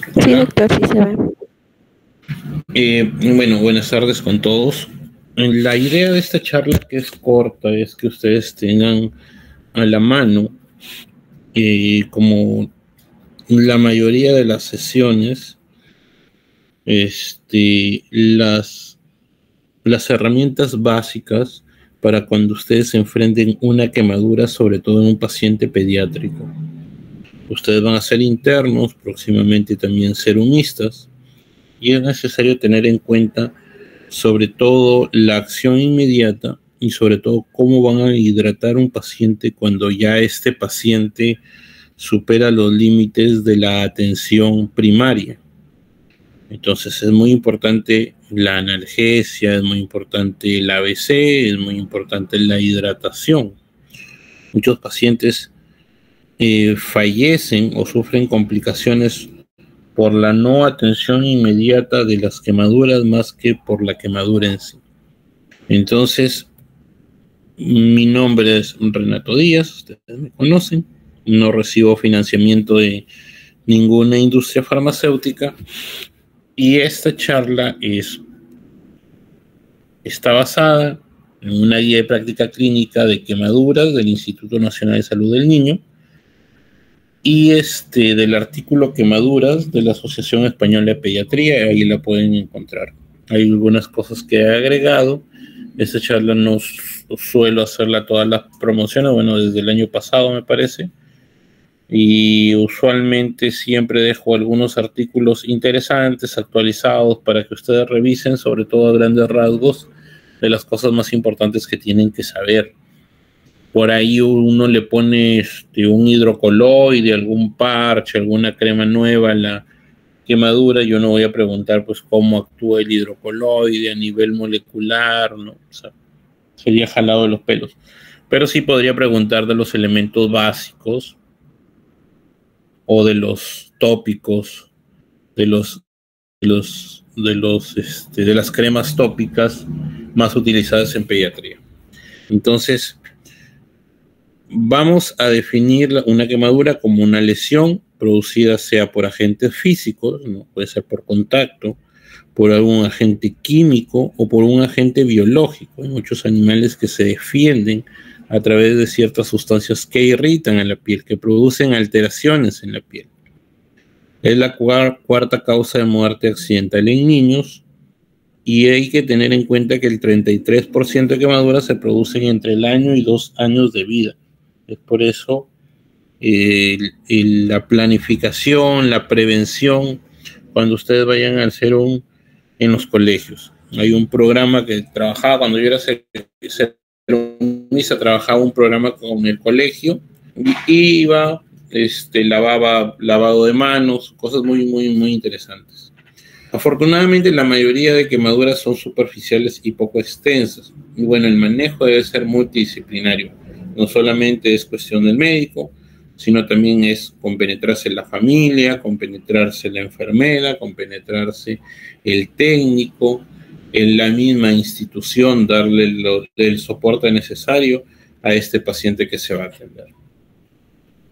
Sí, Hola. doctor, sí se ve. Bueno, buenas tardes con todos. La idea de esta charla, que es corta, es que ustedes tengan a la mano, como la mayoría de las sesiones, las herramientas básicas para cuando ustedes se enfrenten una quemadura, sobre todo en un paciente pediátrico. Ustedes van a ser internos, próximamente también serumistas, y es necesario tener en cuenta sobre todo la acción inmediata y sobre todo cómo van a hidratar un paciente cuando ya este paciente supera los límites de la atención primaria. Entonces es muy importante la analgesia, es muy importante el ABC, es muy importante la hidratación. Muchos pacientes fallecen o sufren complicaciones por la no atención inmediata de las quemaduras más que por la quemadura en sí. Entonces, mi nombre es Renato Díaz, ustedes me conocen, no recibo financiamiento de ninguna industria farmacéutica y esta charla está basada en una guía de práctica clínica de quemaduras del Instituto Nacional de Salud del Niño y del artículo Quemaduras de la Asociación Española de Pediatría, ahí la pueden encontrar. Hay algunas cosas que he agregado. Esta charla no suelo hacerla todas las promociones, bueno, desde el año pasado me parece, y usualmente siempre dejo algunos artículos interesantes, actualizados, para que ustedes revisen, sobre todo a grandes rasgos, de las cosas más importantes que tienen que saber. Por ahí uno le pone un hidrocoloide, algún parche, alguna crema nueva a la quemadura. Yo no voy a preguntar pues cómo actúa el hidrocoloide a nivel molecular, ¿no? O sea, sería jalado de los pelos. Pero sí podría preguntar de los elementos básicos o de los tópicos, de las cremas tópicas más utilizadas en pediatría. Entonces, vamos a definir una quemadura como una lesión producida sea por agentes físicos, ¿no? Puede ser por contacto, por algún agente químico o por un agente biológico. Hay muchos animales que se defienden a través de ciertas sustancias que irritan a la piel, que producen alteraciones en la piel. Es la cuarta causa de muerte accidental en niños y hay que tener en cuenta que el 33% de quemaduras se producen entre el año y 2 años de vida. Es por eso la planificación, la prevención, cuando ustedes vayan al serum en los colegios. Hay un programa que trabajaba cuando yo era serumista, trabajaba un programa con el colegio, y iba, lavado de manos, cosas muy, muy, muy interesantes. Afortunadamente, la mayoría de quemaduras son superficiales y poco extensas. Y bueno, el manejo debe ser multidisciplinario. No solamente es cuestión del médico, sino también es compenetrarse la familia, compenetrarse la enfermera, compenetrarse el técnico, en la misma institución, darle el soporte necesario a este paciente que se va a atender.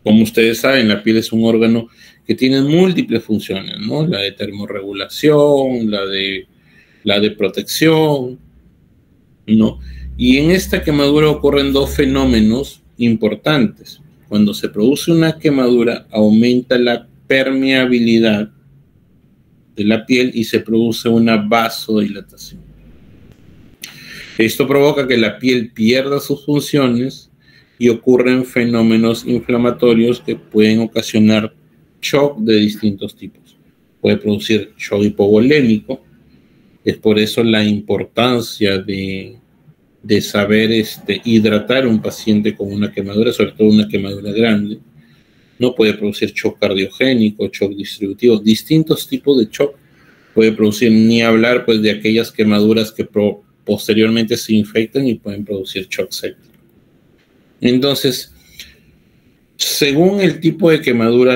Como ustedes saben, la piel es un órgano que tiene múltiples funciones, ¿no? La de termorregulación, la de protección, ¿no? Y en esta quemadura ocurren dos fenómenos importantes. Cuando se produce una quemadura, aumenta la permeabilidad de la piel y se produce una vasodilatación. Esto provoca que la piel pierda sus funciones y ocurren fenómenos inflamatorios que pueden ocasionar shock de distintos tipos. Puede producir shock hipovolémico. Es por eso la importancia de saber hidratar a un paciente con una quemadura, sobre todo una quemadura grande. No puede producir shock cardiogénico, shock distributivo, distintos tipos de shock puede producir, ni hablar pues de aquellas quemaduras que posteriormente se infectan y pueden producir shock séptico. Entonces, según el tipo de quemadura,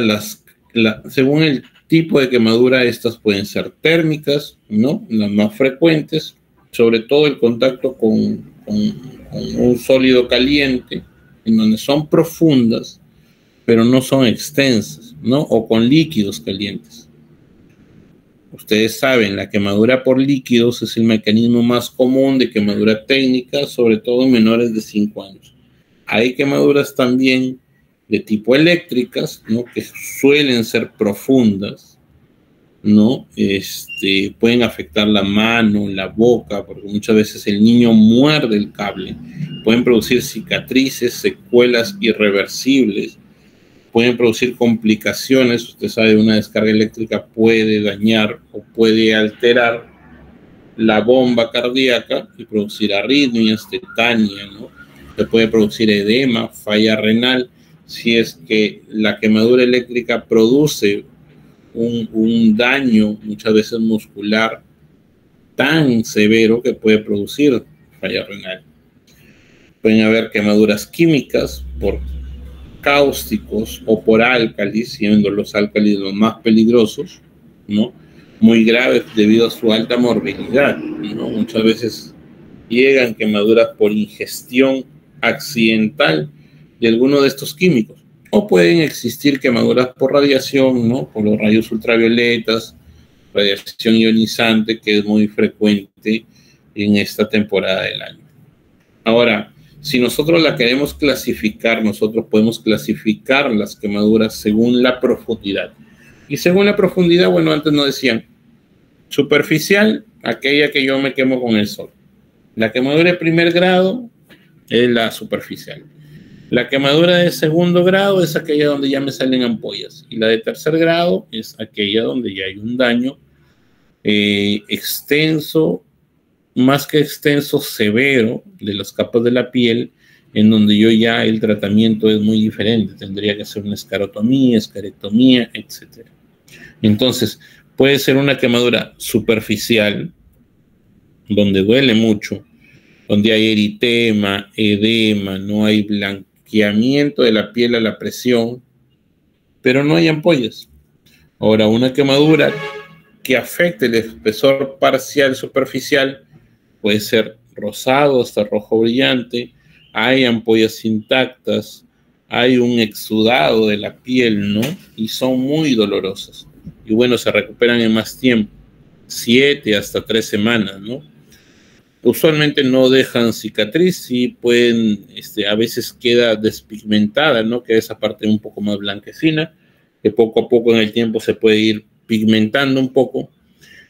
estas pueden ser térmicas, ¿no? Las más frecuentes, sobre todo el contacto con un sólido caliente, en donde son profundas, pero no son extensas, ¿no? O con líquidos calientes. Ustedes saben, la quemadura por líquidos es el mecanismo más común de quemadura técnica, sobre todo en menores de 5 años. Hay quemaduras también de tipo eléctricas, ¿no? Que suelen ser profundas, ¿no? Pueden afectar la mano, la boca, porque muchas veces el niño muerde el cable. Pueden producir cicatrices, secuelas irreversibles. Pueden producir complicaciones. Usted sabe, una descarga eléctrica puede dañar o puede alterar la bomba cardíaca y producir arritmias, tetania, ¿no? Se puede producir edema, falla renal, si es que la quemadura eléctrica produce un daño, muchas veces muscular, tan severo que puede producir falla renal. Pueden haber quemaduras químicas por cáusticos o por álcalis, siendo los álcalis los más peligrosos, ¿no? Muy graves debido a su alta morbilidad, ¿no? Muchas veces llegan quemaduras por ingestión accidental de alguno de estos químicos, o pueden existir quemaduras por radiación, ¿no? Por los rayos ultravioletas, radiación ionizante, que es muy frecuente en esta temporada del año. Ahora, si nosotros la queremos clasificar, nosotros podemos clasificar las quemaduras según la profundidad. Y según la profundidad, bueno, antes nos decían, superficial, aquella que yo me quemo con el sol. La quemadura de primer grado es la superficial. La quemadura de segundo grado es aquella donde ya me salen ampollas. Y la de tercer grado es aquella donde ya hay un daño extenso, más que extenso, severo, de las capas de la piel, en donde yo ya el tratamiento es muy diferente. Tendría que hacer una escarotomía, escarectomía, etc. Entonces, puede ser una quemadura superficial, donde duele mucho, donde hay eritema, edema, no hay blanqueamiento de la piel a la presión, pero no hay ampollas. Ahora, una quemadura que afecte el espesor parcial superficial puede ser rosado hasta rojo brillante, hay ampollas intactas, hay un exudado de la piel, ¿no? Y son muy dolorosas. Y bueno, se recuperan en más tiempo, 7 hasta 3 semanas, ¿no? Usualmente no dejan cicatriz, sí pueden, a veces queda despigmentada, ¿no? Que esa parte un poco más blanquecina, que poco a poco en el tiempo se puede ir pigmentando un poco.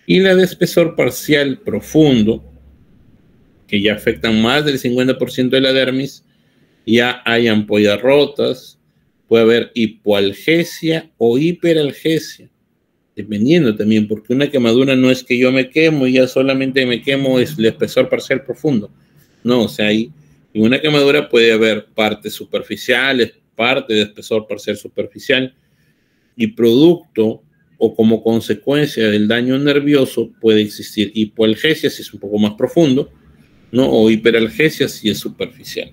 Y la de espesor parcial profundo, que ya afectan más del 50% de la dermis, ya hay ampollas rotas, puede haber hipoalgesia o hiperalgesia, dependiendo también, porque una quemadura no es que yo me quemo y ya solamente me quemo es el espesor parcial profundo. No, o sea, en una quemadura puede haber partes superficiales, parte de espesor parcial superficial, y producto o como consecuencia del daño nervioso puede existir hipoalgesia si es un poco más profundo, ¿no? O hiperalgesia si es superficial.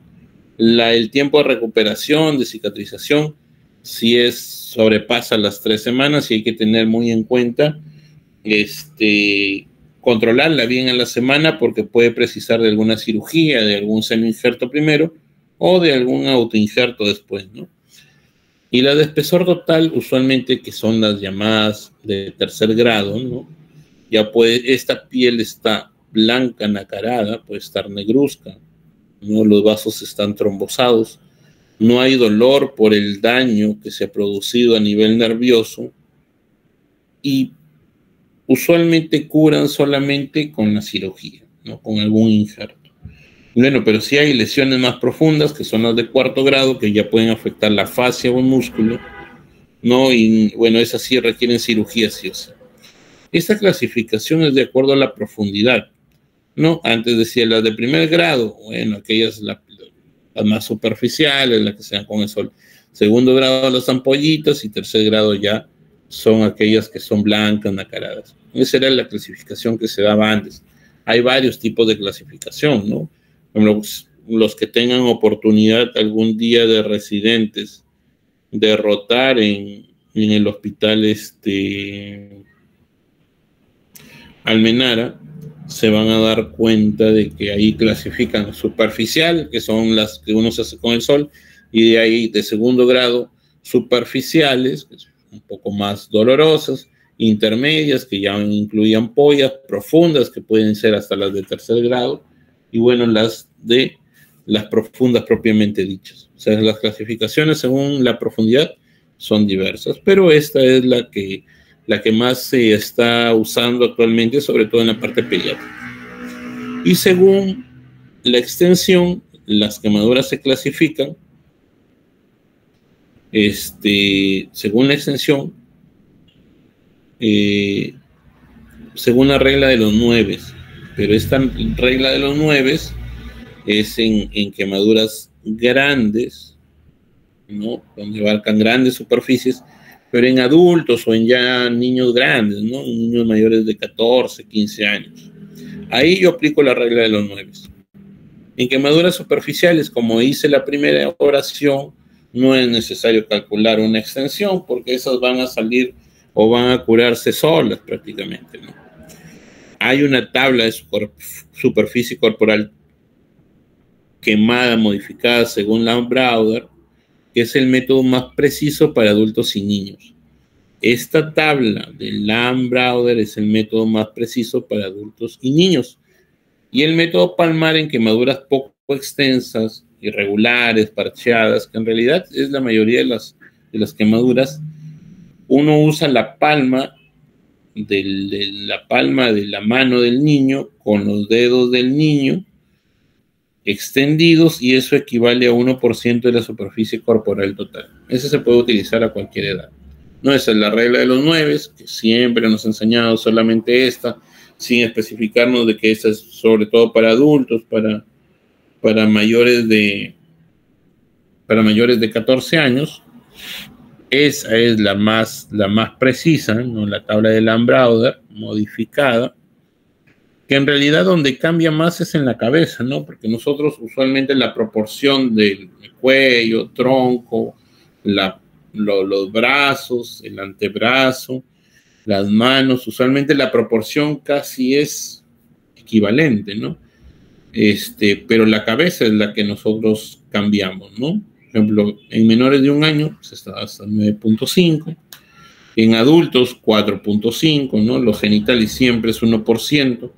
El tiempo de recuperación, de cicatrización, si sobrepasa las 3 semanas, y hay que tener muy en cuenta controlarla bien a la semana, porque puede precisar de alguna cirugía, de algún semi-injerto primero o de algún autoinjerto después, ¿no? Y la de espesor total, usualmente, que son las llamadas de tercer grado, ¿no? Ya esta piel está blanca, nacarada, puede estar negruzca, ¿no? Los vasos están trombosados, no hay dolor por el daño que se ha producido a nivel nervioso, y usualmente curan solamente con la cirugía, ¿no? Con algún injerto. Bueno, pero sí hay lesiones más profundas, que son las de cuarto grado, que ya pueden afectar la fascia o el músculo, ¿no? Y bueno, esas sí requieren cirugía, sí o sí. Esta clasificación es de acuerdo a la profundidad, ¿no? Antes decía las de primer grado, bueno, aquellas las más superficiales, las que se dan con el sol. Segundo grado, las ampollitas, y tercer grado ya son aquellas que son blancas, nacaradas. Esa era la clasificación que se daba antes. Hay varios tipos de clasificación, ¿no? Los que tengan oportunidad algún día de residentes de rotar en el hospital Almenara, se van a dar cuenta de que ahí clasifican superficial, que son las que uno se hace con el sol, y de ahí de segundo grado superficiales, que son un poco más dolorosas, intermedias que ya incluyen ampollas, profundas que pueden ser hasta las de tercer grado, y bueno, las profundas propiamente dichas. O sea, las clasificaciones según la profundidad son diversas, pero esta es la que más se está usando actualmente, sobre todo en la parte pediátrica. Y según la extensión, las quemaduras se clasifican, según la extensión, según la regla de los 9, pero esta regla de los 9 es en quemaduras grandes, ¿no? Donde abarcan grandes superficies, pero en adultos o en ya niños grandes, ¿no? Niños mayores de 14, 15 años. Ahí yo aplico la regla de los 9. En quemaduras superficiales, como hice la primera oración, no es necesario calcular una extensión porque esas van a salir o van a curarse solas prácticamente, ¿no? Hay una tabla de superficie corporal quemada, modificada según Lambrauder, que es el método más preciso para adultos y niños. Esta tabla de Lambrauder es el método más preciso para adultos y niños. Y el método Palmar en quemaduras poco extensas, irregulares, parcheadas, que en realidad es la mayoría de las quemaduras, uno usa la palma de la mano del niño con los dedos del niño extendidos, y eso equivale a 1% de la superficie corporal total. Ese se puede utilizar a cualquier edad. No, esa es la regla de los 9, que siempre nos ha enseñado solamente esta, sin especificarnos de que esta es sobre todo para adultos, para mayores de 14 años. Esa es la más precisa, ¿no? La tabla de Lambrauder modificada, que en realidad donde cambia más es en la cabeza, ¿no? Porque nosotros usualmente la proporción del cuello, tronco, los brazos, el antebrazo, las manos, usualmente la proporción casi es equivalente, ¿no? Pero la cabeza es la que nosotros cambiamos, ¿no? Por ejemplo, en menores de 1 año se está hasta 9.5, en adultos 4.5, ¿no? Los genitales siempre es 1%.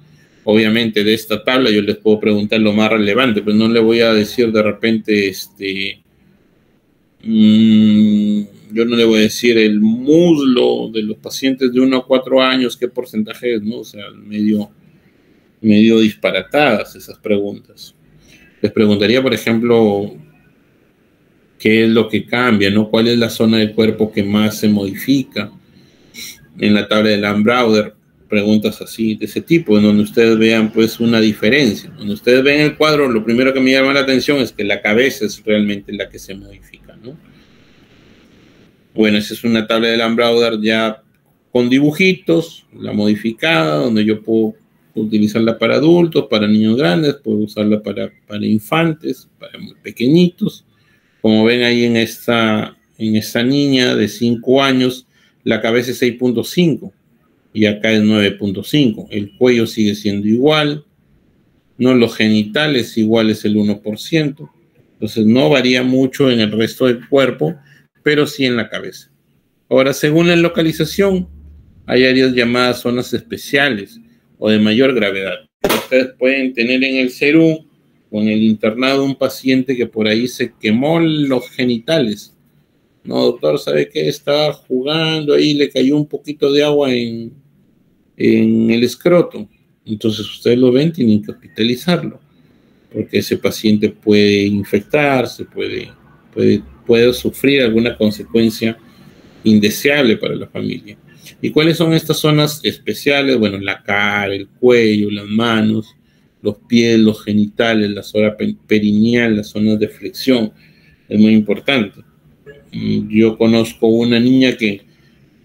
Obviamente de esta tabla yo les puedo preguntar lo más relevante, pero no le voy a decir de repente, yo no le voy a decir el muslo de los pacientes de 1 a 4 años, qué porcentaje es, ¿no? O sea, medio disparatadas esas preguntas. Les preguntaría, por ejemplo, qué es lo que cambia, ¿no? ¿Cuál es la zona del cuerpo que más se modifica? En la tabla de Lambrauder, preguntas así, de ese tipo, en donde ustedes vean pues una diferencia. Cuando ustedes ven el cuadro, lo primero que me llama la atención es que la cabeza es realmente la que se modifica, ¿no? Bueno, esa es una tabla de Lambrauder ya con dibujitos, la modificada, donde yo puedo utilizarla para adultos, para niños grandes, puedo usarla para infantes, para muy pequeñitos. Como ven ahí en esta niña de 5 años, la cabeza es 6.5 y acá es 9.5. El cuello sigue siendo igual, no, los genitales igual es el 1%. Entonces no varía mucho en el resto del cuerpo, pero sí en la cabeza. Ahora, según la localización, hay áreas llamadas zonas especiales o de mayor gravedad. Ustedes pueden tener en el CERU o en el internado un paciente que por ahí se quemó los genitales. No, doctor, ¿sabe qué? Estaba jugando ahí, le cayó un poquito de agua en el escroto. Entonces ustedes lo ven, tienen que hospitalizarlo, porque ese paciente puede infectarse, puede sufrir alguna consecuencia indeseable para la familia. ¿Y cuáles son estas zonas especiales? Bueno, la cara, el cuello, las manos, los pies, los genitales, la zona perineal, las zonas de flexión. Es muy importante. Yo conozco una niña que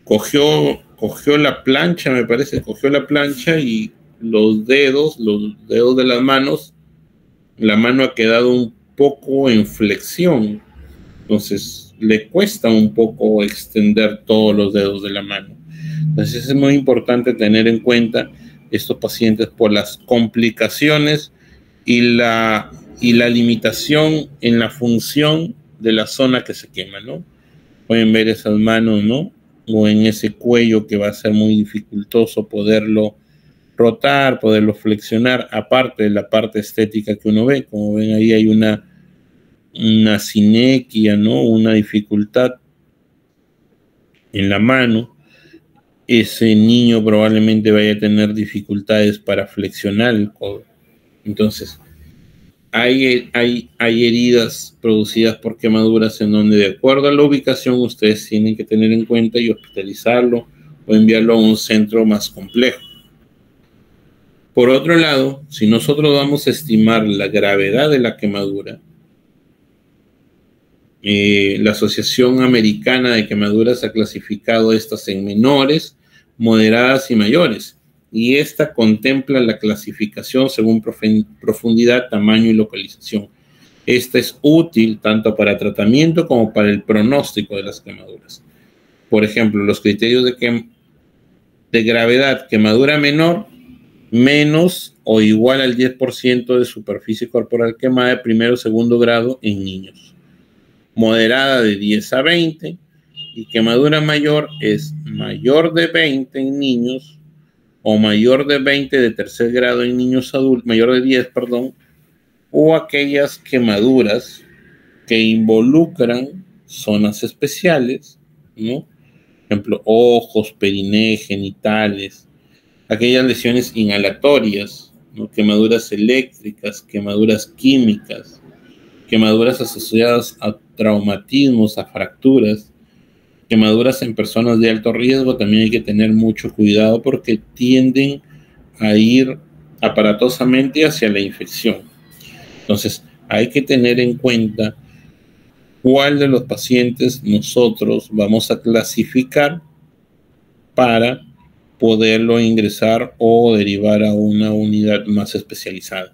cogió la plancha, me parece, cogió la plancha y los dedos de las manos, la mano ha quedado un poco en flexión. Entonces le cuesta un poco extender todos los dedos de la mano. Entonces es muy importante tener en cuenta estos pacientes por las complicaciones y la limitación en la función de la zona que se quema, ¿no? Pueden ver esas manos, ¿no? o en ese cuello que va a ser muy dificultoso poderlo rotar, poderlo flexionar, aparte de la parte estética que uno ve. Como ven ahí hay una sinequia, ¿no? Una dificultad en la mano. Ese niño probablemente vaya a tener dificultades para flexionar el codo. Entonces, hay heridas producidas por quemaduras en donde, de acuerdo a la ubicación, ustedes tienen que tener en cuenta y hospitalizarlo o enviarlo a un centro más complejo. Por otro lado, si nosotros vamos a estimar la gravedad de la quemadura, la Asociación Americana de Quemaduras ha clasificado estas en menores, moderadas y mayores, y esta contempla la clasificación según profundidad, tamaño y localización. Esta es útil tanto para tratamiento como para el pronóstico de las quemaduras. Por ejemplo, los criterios de gravedad: quemadura menor, menos o igual al 10% de superficie corporal quemada de primero o segundo grado en niños. Moderada de 10 a 20, y quemadura mayor es mayor de 20 en niños o mayor de 20 de tercer grado en niños adultos, mayor de 10, perdón, o aquellas quemaduras que involucran zonas especiales, ¿no? Por ejemplo, ojos, periné, genitales, aquellas lesiones inhalatorias, ¿no? Quemaduras eléctricas, quemaduras químicas, quemaduras asociadas a traumatismos, a fracturas, quemaduras en personas de alto riesgo. También hay que tener mucho cuidado porque tienden a ir aparatosamente hacia la infección. Entonces, hay que tener en cuenta cuál de los pacientes nosotros vamos a clasificar para poderlo ingresar o derivar a una unidad más especializada.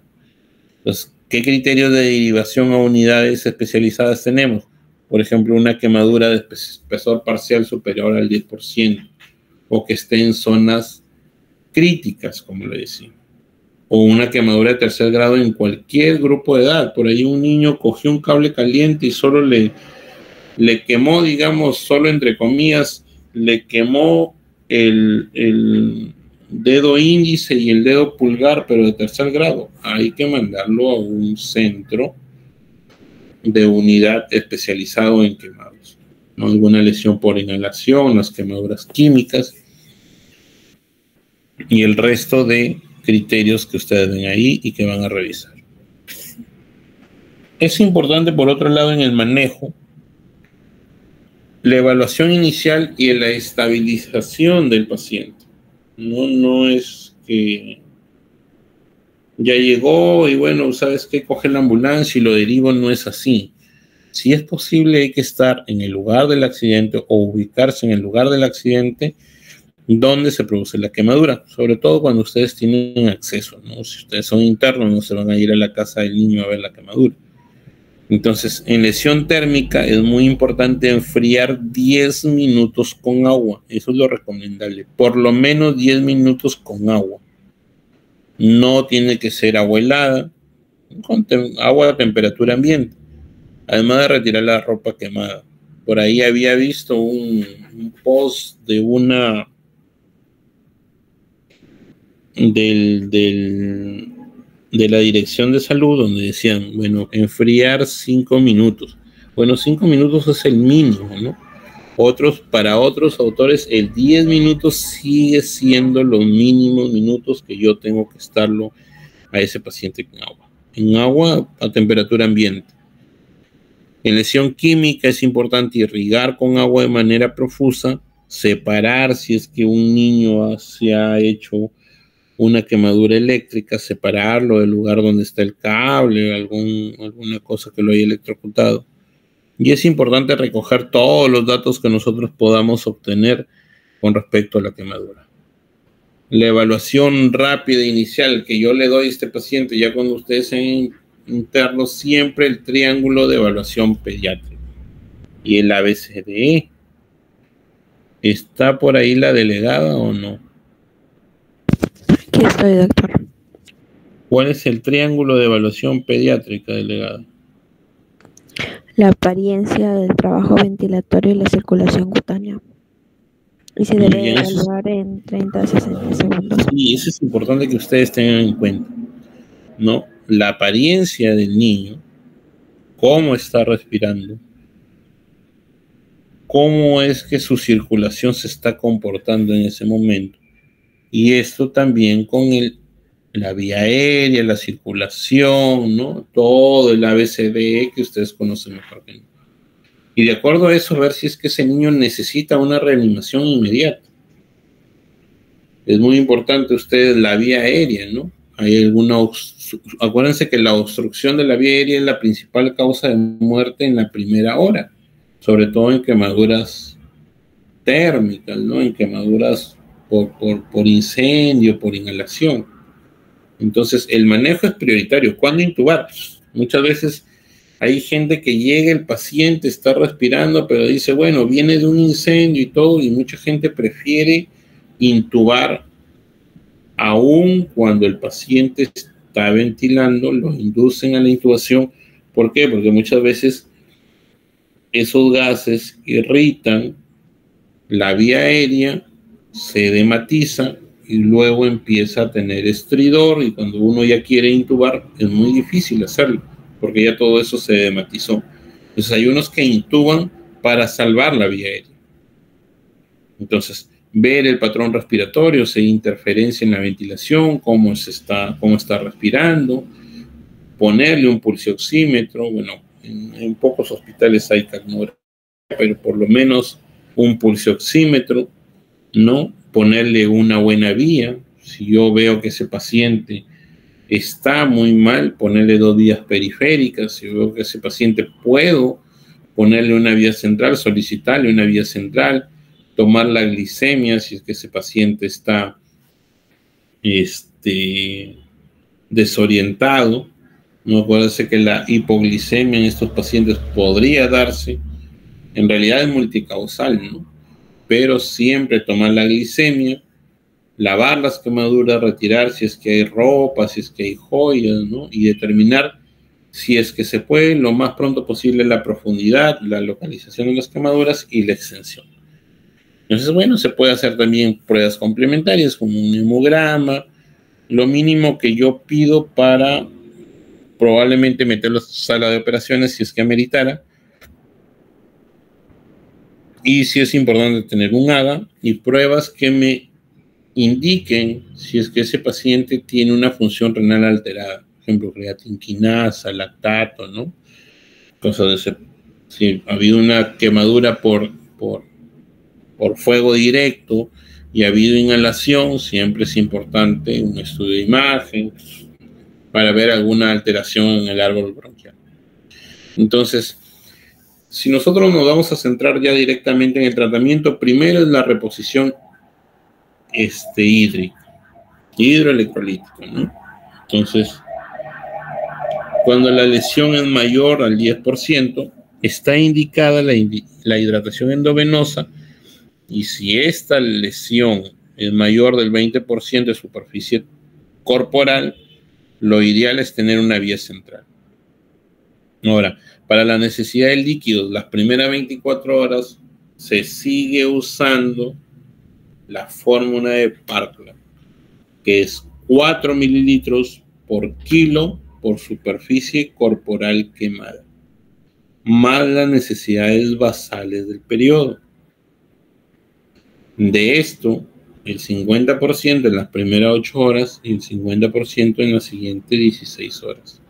Entonces, ¿qué criterios de derivación a unidades especializadas tenemos? Por ejemplo, una quemadura de espesor parcial superior al 10%, o que esté en zonas críticas, como le decimos, o una quemadura de tercer grado en cualquier grupo de edad. Por ahí un niño cogió un cable caliente y solo le quemó, digamos, solo entre comillas, le quemó el dedo índice y el dedo pulgar, pero de tercer grado. Hay que mandarlo a un centro de unidad especializado en quemados, ¿no? Alguna lesión por inhalación, las quemaduras químicas y el resto de criterios que ustedes ven ahí y que van a revisar. Es importante, por otro lado, en el manejo, la evaluación inicial y la estabilización del paciente. No es que ya llegó y bueno, ¿sabes qué? Coge la ambulancia y lo derivo. No es así. Si es posible, hay que estar en el lugar del accidente o ubicarse en el lugar del accidente donde se produce la quemadura, sobre todo cuando ustedes tienen acceso, ¿no? Si ustedes son internos, no se van a ir a la casa del niño a ver la quemadura. Entonces, en lesión térmica es muy importante enfriar 10 minutos con agua. Eso es lo recomendable. Por lo menos 10 minutos con agua. No tiene que ser agua helada, con agua a temperatura ambiente. Además de retirar la ropa quemada. Por ahí había visto un post de una de la Dirección de Salud, donde decían, bueno, enfriar 5 minutos. Bueno, 5 minutos es el mínimo, ¿no? Para otros autores, el 10 minutos sigue siendo los mínimos minutos que yo tengo que estarlo a ese paciente con agua. En agua a temperatura ambiente. En lesión química es importante irrigar con agua de manera profusa, separar si es que un niño se ha hecho una quemadura eléctrica, separarlo del lugar donde está el cable, alguna cosa que lo haya electrocutado. Y es importante recoger todos los datos que nosotros podamos obtener con respecto a la quemadura. La evaluación rápida inicial que yo le doy a este paciente, ya cuando ustedes sean internos, siempre el triángulo de evaluación pediátrica y el ABCDE. ¿Está por ahí la delegada o no? Aquí estoy, doctor. ¿Cuál es el triángulo de evaluación pediátrica, delegada? La apariencia del trabajo ventilatorio y la circulación cutánea. Y se Muy debe bien, eso es, evaluar en 30 a 60 segundos. y eso es importante que ustedes tengan en cuenta, ¿no? La apariencia del niño, cómo está respirando, cómo es que su circulación se está comportando en ese momento. Y esto también con la vía aérea, la circulación, ¿no? Todo el ABCD que ustedes conocen mejor que yo. Y de acuerdo a eso, ver si es que ese niño necesita una reanimación inmediata. Es muy importante ustedes la vía aérea, ¿no? Hay alguna, acuérdense que la obstrucción de la vía aérea es la principal causa de muerte en la primera hora, sobre todo en quemaduras térmicas, ¿no? En quemaduras por incendio, por inhalación. Entonces, el manejo es prioritario. ¿Cuándo intubar? Pues, muchas veces hay gente que llega, el paciente está respirando, pero dice, bueno, viene de un incendio y todo, y mucha gente prefiere intubar aún cuando el paciente está ventilando, lo inducen a la intubación. ¿Por qué? Porque muchas veces esos gases irritan la vía aérea, se edematiza y luego empieza a tener estridor, y cuando uno ya quiere intubar es muy difícil hacerlo porque ya todo eso se edematizó. Entonces hay unos que intuban para salvar la vía aérea. Entonces, ver el patrón respiratorio, si hay interferencia en la ventilación, cómo está respirando, ponerle un pulsioxímetro. Bueno, en pocos hospitales hay capnografía, pero por lo menos un pulsioxímetro, ¿no? Ponerle una buena vía. Si yo veo que ese paciente está muy mal, ponerle 2 vías periféricas. Si veo que ese paciente puedo ponerle una vía central, solicitarle una vía central, tomar la glicemia si es que ese paciente está desorientado. No, acuérdense que la hipoglicemia en estos pacientes podría darse, en realidad es multicausal, ¿no? Pero siempre tomar la glicemia, lavar las quemaduras, retirar si es que hay ropa, si es que hay joyas, ¿no? Y determinar si es que se puede lo más pronto posible la profundidad, la localización de las quemaduras y la extensión. Entonces, bueno, se puede hacer también pruebas complementarias como un hemograma, lo mínimo que yo pido para probablemente meterlo a sala de operaciones si es que ameritara. Y si es importante tener un ADA y pruebas que me indiquen si es que ese paciente tiene una función renal alterada, por ejemplo, creatinquinasa, lactato, ¿no? Cosas de ese. Si ha habido una quemadura por fuego directo y ha habido inhalación, siempre es importante un estudio de imagen para ver alguna alteración en el árbol bronquial. Entonces, si nosotros nos vamos a centrar ya directamente en el tratamiento, primero es la reposición hidroelectrolítica, ¿no? Entonces, cuando la lesión es mayor al 10%, está indicada la hidratación endovenosa, y si esta lesión es mayor del 20% de superficie corporal, lo ideal es tener una vía central. Ahora, para la necesidad de líquidos, las primeras 24 horas se sigue usando la fórmula de Parkland, que es 4 mililitros por kilo por superficie corporal quemada, más las necesidades basales del periodo. De esto, el 50% en las primeras 8 horas y el 50% en las siguientes 16 horas.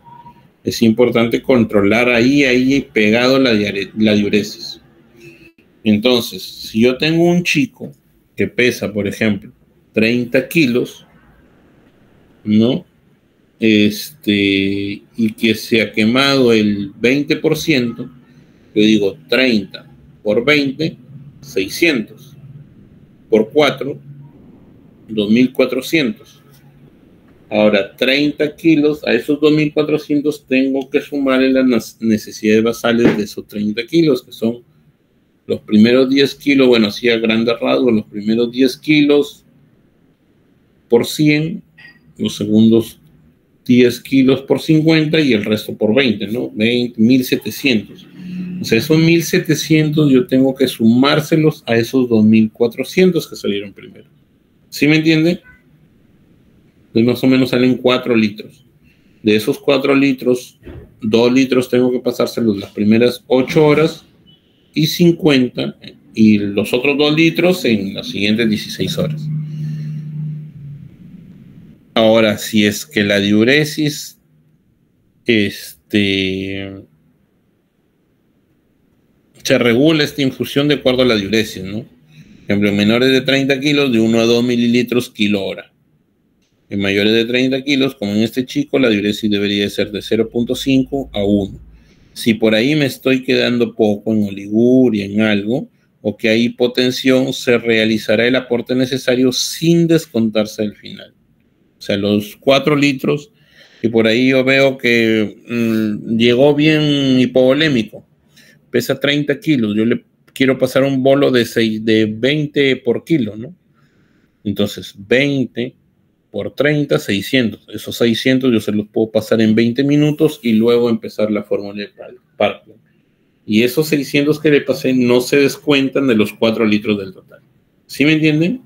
Es importante controlar ahí pegado la diuresis. Entonces, si yo tengo un chico que pesa, por ejemplo, 30 kilos, ¿no? Y que se ha quemado el 20%, yo digo 30 por 20, 600, por 4, 2.400. Ahora, 30 kilos, a esos 2.400 tengo que sumarle las necesidades basales de esos 30 kilos, que son los primeros 10 kilos, bueno, así a grandes rasgos, los primeros 10 kilos por 100, los segundos 10 kilos por 50 y el resto por 20, ¿no? 1.700. O sea, esos 1.700 yo tengo que sumárselos a esos 2.400 que salieron primero. ¿Sí me entiende? Entonces más o menos salen 4 litros. De esos 4 litros, 2 litros tengo que pasárselos las primeras 8 horas y 50, y los otros 2 litros en las siguientes 16 horas. Ahora, si es que la diuresis se regula esta infusión de acuerdo a la diuresis, ¿no? Por ejemplo, en menores de 30 kilos, de 1 a 2 mililitros kilo hora. En mayores de 30 kilos, como en este chico, la diuresis debería ser de 0.5 a 1. Si por ahí me estoy quedando poco en oliguria, en algo, o que hay hipotensión, se realizará el aporte necesario sin descontarse del final. O sea, los 4 litros, y por ahí yo veo que llegó bien hipovolémico, pesa 30 kilos, yo le quiero pasar un bolo de 20 por kilo, ¿no? Entonces, 20 por 30, 600. Esos 600 yo se los puedo pasar en 20 minutos y luego empezar la fórmula de Parkland. Y esos 600 que le pasé no se descuentan de los 4 litros del total. ¿Sí me entienden?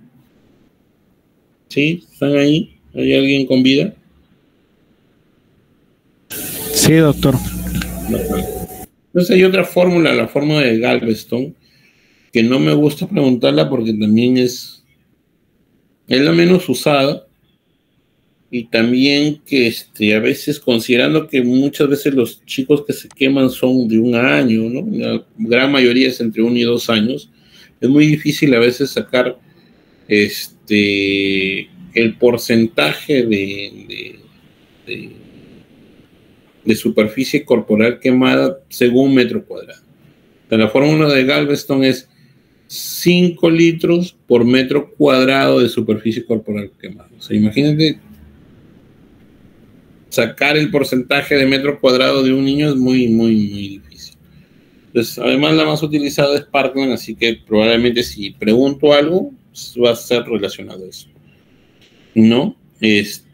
¿Sí? ¿Están ahí? ¿Hay alguien con vida? Sí, doctor. Entonces hay otra fórmula, la fórmula de Galveston, que no me gusta preguntarla porque también es la menos usada, y también que a veces, considerando que muchas veces los chicos que se queman son de 1 año, ¿no? La gran mayoría es entre 1 y 2 años, es muy difícil a veces sacar el porcentaje de superficie corporal quemada según metro cuadrado. O sea, la fórmula de Galveston es 5 litros por metro cuadrado de superficie corporal quemada. O sea, imagínate, sacar el porcentaje de metro cuadrado de un niño es muy, muy, muy difícil. Entonces, además la más utilizada es Parkland, así que probablemente si pregunto algo, va a ser relacionado a eso. ¿No? Es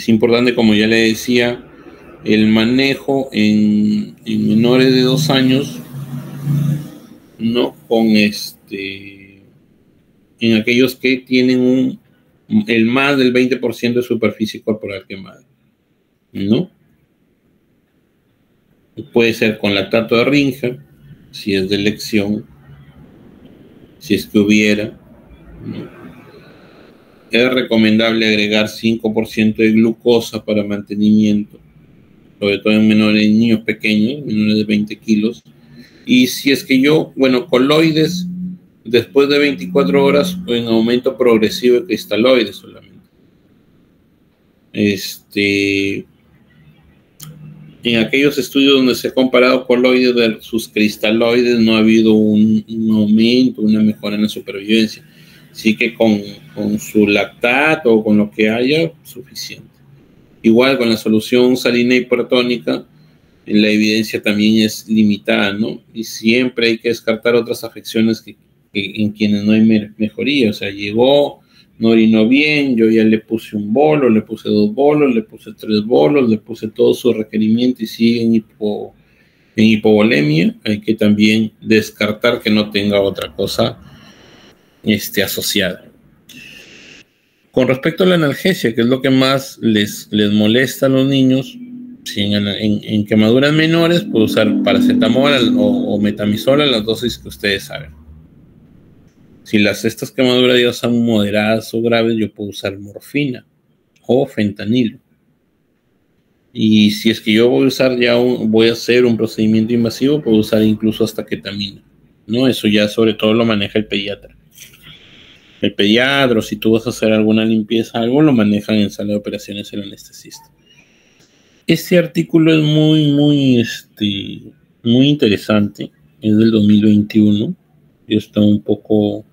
importante, como ya le decía, el manejo en menores de 2 años, ¿no? Con en aquellos que tienen el más del 20% de superficie corporal quemada, ¿no? Puede ser con lactato de Ringer, si es de elección, si es que hubiera, ¿no? Es recomendable agregar 5% de glucosa para mantenimiento, sobre todo en niños pequeños, menores de 20 kilos. Y si es que coloides, después de 24 horas, en aumento progresivo de cristaloides solamente. En aquellos estudios donde se ha comparado coloides versus cristaloides, no ha habido un aumento, una mejora en la supervivencia. Así que con su lactato o con lo que haya, suficiente. Igual con la solución salina hipertónica, la evidencia también es limitada, ¿no? Y siempre hay que descartar otras afecciones que en quienes no hay mejoría. O sea, llegó, no orinó bien, yo ya le puse un bolo, le puse 2 bolos, le puse 3 bolos, le puse todo su requerimiento y sigue en hipovolemia. Hay que también descartar que no tenga otra cosa asociada. Con respecto a la analgesia, que es lo que más les molesta a los niños, si en quemaduras menores, puedo usar paracetamol o metamizol a las dosis que ustedes saben. Si estas quemaduras ya son moderadas o graves, yo puedo usar morfina o fentanilo. Y si es que yo voy a hacer un procedimiento invasivo, puedo usar incluso hasta ketamina, ¿no? Eso ya sobre todo lo maneja el pediatra. El pediatra, si tú vas a hacer alguna limpieza, algo, lo manejan en sala de operaciones el anestesista. Este artículo es muy interesante. Es del 2021. Y está un poco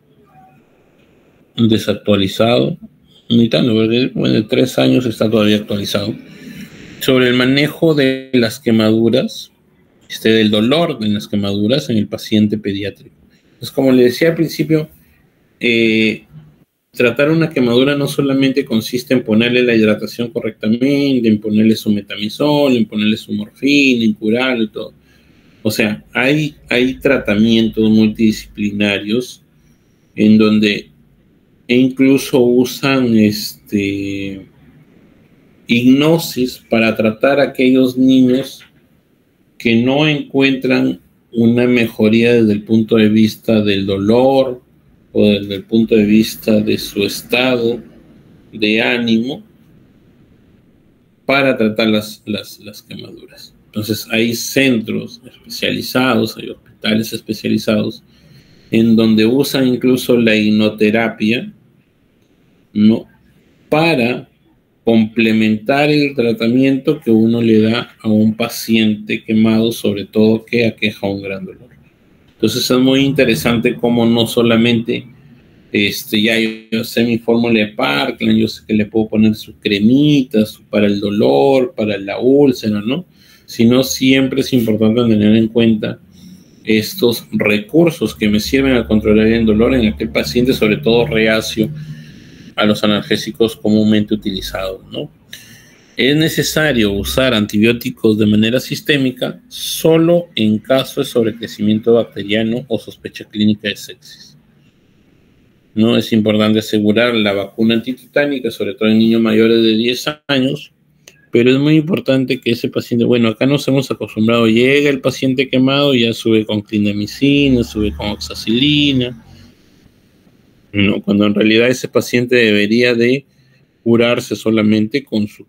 desactualizado. Ni tanto, porque de 3 años está todavía actualizado. Sobre el manejo de las quemaduras, del dolor en las quemaduras en el paciente pediátrico. Entonces, como le decía al principio, tratar una quemadura no solamente consiste en ponerle la hidratación correctamente, en ponerle su metamizol, en ponerle su morfina, en curarlo y todo. O sea, hay tratamientos multidisciplinarios en donde incluso usan hipnosis para tratar a aquellos niños que no encuentran una mejoría desde el punto de vista del dolor o desde el punto de vista de su estado de ánimo para tratar las quemaduras. Entonces hay centros especializados, hay hospitales especializados en donde usan incluso la hipnoterapia, ¿no?, para complementar el tratamiento que uno le da a un paciente quemado, sobre todo que aqueja un gran dolor. Entonces es muy interesante cómo no solamente ya yo sé mi fórmula de Parkland, yo sé que le puedo poner sus cremitas para el dolor, para la úlcera, ¿no? Sino siempre es importante tener en cuenta estos recursos que me sirven a controlar el dolor en aquel paciente, sobre todo reacio a los analgésicos comúnmente utilizados, ¿no? Es necesario usar antibióticos de manera sistémica solo en caso de sobrecrecimiento bacteriano o sospecha clínica de sepsis. No es importante asegurar la vacuna antitetánica, sobre todo en niños mayores de 10 años, pero es muy importante que ese paciente, bueno, acá nos hemos acostumbrado, llega el paciente quemado y ya sube con clindamicina, sube con oxacilina, no, cuando en realidad ese paciente debería de curarse solamente con su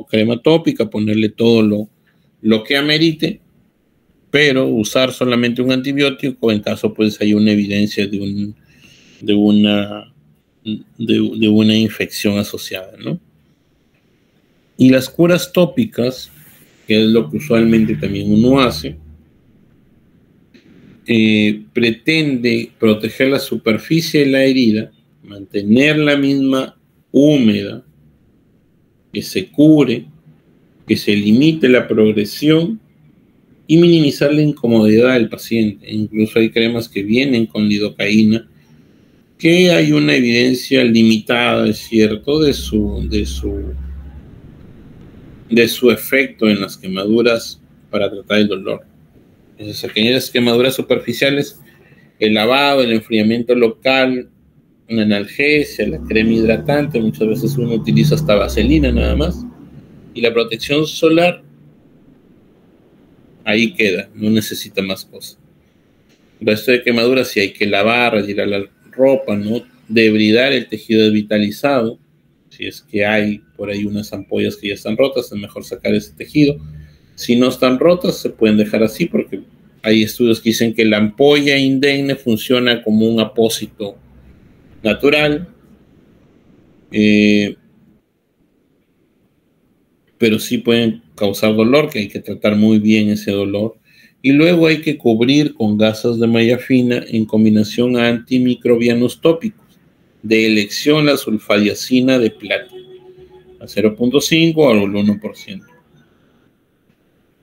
crema tópica, ponerle todo lo que amerite, pero usar solamente un antibiótico en caso pues hay una evidencia de una infección asociada, ¿no? Y las curas tópicas, que es lo que usualmente también uno hace, pretende proteger la superficie de la herida, mantener la misma húmeda, que se cure, que se limite la progresión y minimizar la incomodidad del paciente. Incluso hay cremas que vienen con lidocaína, que hay una evidencia limitada, es cierto, de su efecto en las quemaduras para tratar el dolor. Esas aquellas quemaduras superficiales, el lavado, el enfriamiento local, una analgesia, la crema hidratante, muchas veces uno utiliza hasta vaselina nada más, y la protección solar, ahí queda, no necesita más cosas. El resto de quemaduras sí hay que lavar, retirar la ropa, ¿no?, debridar el tejido desvitalizado. Si es que hay por ahí unas ampollas que ya están rotas, es mejor sacar ese tejido. Si no están rotas, se pueden dejar así, porque hay estudios que dicen que la ampolla indemne funciona como un apósito natural, pero sí pueden causar dolor, que hay que tratar muy bien ese dolor. Y luego hay que cubrir con gasas de malla fina en combinación a antimicrobianos tópicos. De elección la sulfadiazina de plata, a 0.5 al 1%.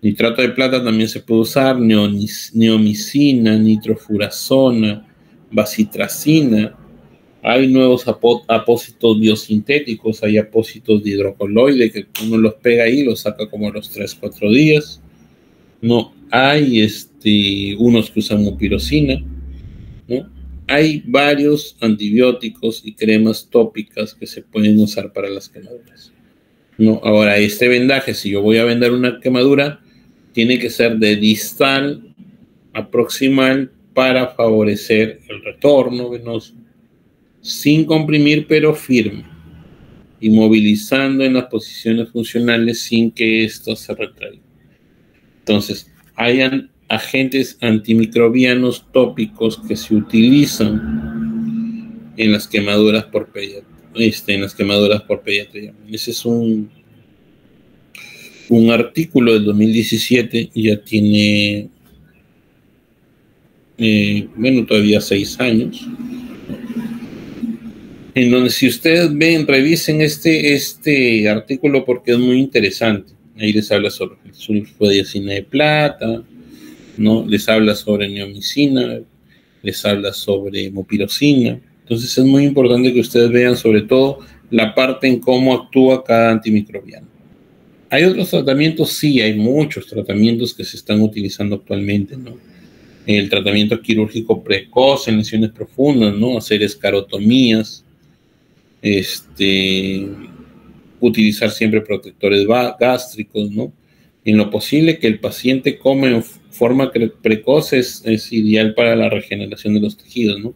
Nitrato de plata también se puede usar, neomicina, nitrofurazona, bacitracina. Hay nuevos apósitos biosintéticos, hay apósitos de hidrocoloide que uno los pega ahí y los saca como a los 3-4 días. No, hay unos que usan mupirocina, ¿no? Hay varios antibióticos y cremas tópicas que se pueden usar para las quemaduras, ¿no? Ahora, este vendaje, si yo voy a vendar una quemadura, tiene que ser de distal a proximal para favorecer el retorno venoso, sin comprimir pero firme, y movilizando en las posiciones funcionales sin que esto se retraiga. Entonces, hay agentes antimicrobianos tópicos que se utilizan en las quemaduras por pediatría. Ese es un artículo del 2017, ya tiene, todavía 6 años, en donde si ustedes ven, revisen este artículo porque es muy interesante. Ahí les habla sobre sulfadiazina de plata, ¿no? Les habla sobre neomicina, les habla sobre mupirocina. Entonces es muy importante que ustedes vean sobre todo la parte en cómo actúa cada antimicrobiano. ¿Hay otros tratamientos? Sí, hay muchos tratamientos que se están utilizando actualmente, ¿no? El tratamiento quirúrgico precoz en lesiones profundas, ¿no? Hacer escarotomías, utilizar siempre protectores gástricos, ¿no? En lo posible que el paciente coma en forma precoz es ideal para la regeneración de los tejidos, ¿no?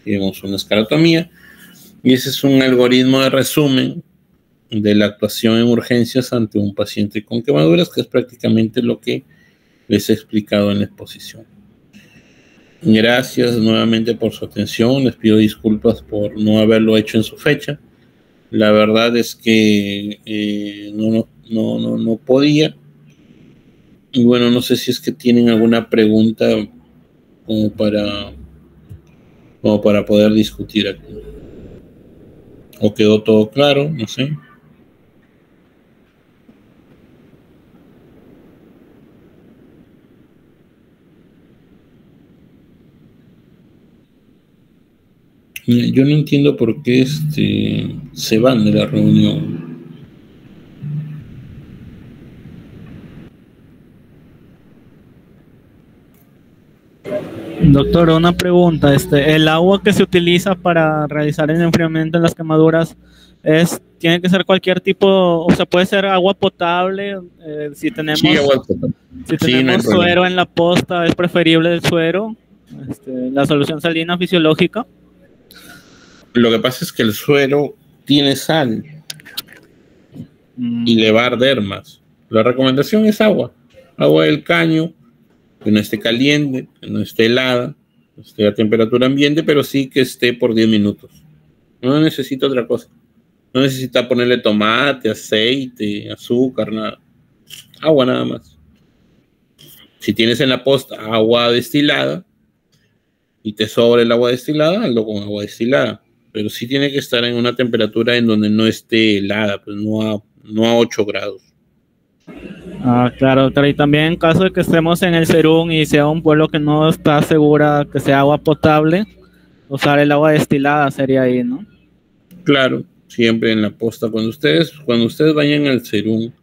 Tenemos una escarotomía y ese es un algoritmo de resumen de la actuación en urgencias ante un paciente con quemaduras, que es prácticamente lo que les he explicado en la exposición. Gracias nuevamente por su atención. Les pido disculpas por no haberlo hecho en su fecha. La verdad es que no podía. Y bueno, no sé si es que tienen alguna pregunta como para poder discutir aquí. ¿O quedó todo claro? No sé. Yo no entiendo por qué se van de la reunión. Doctor, una pregunta. El agua que se utiliza para realizar el enfriamiento en las quemaduras tiene que ser cualquier tipo, o sea, puede ser agua potable. Si tenemos, Sí, agua potable. Si tenemos no suero en la posta, es preferible el suero, la solución salina fisiológica. Lo que pasa es que el suero tiene sal y le va a arder más. La recomendación es agua del caño, que no esté caliente, que no esté helada, que esté a temperatura ambiente, pero sí que esté por 10 minutos. No necesita otra cosa. No necesita ponerle tomate, aceite, azúcar, nada. Agua nada más. Si tienes en la posta agua destilada y te sobra el agua destilada, hazlo con agua destilada. Pero sí tiene que estar en una temperatura en donde no esté helada, pues no a 8 grados. Ah, claro, doctor. Y también en caso de que estemos en el Serún y sea un pueblo que no está segura que sea agua potable, usar el agua destilada sería ahí, ¿no? Claro, siempre en la posta. Cuando ustedes vayan al Serún,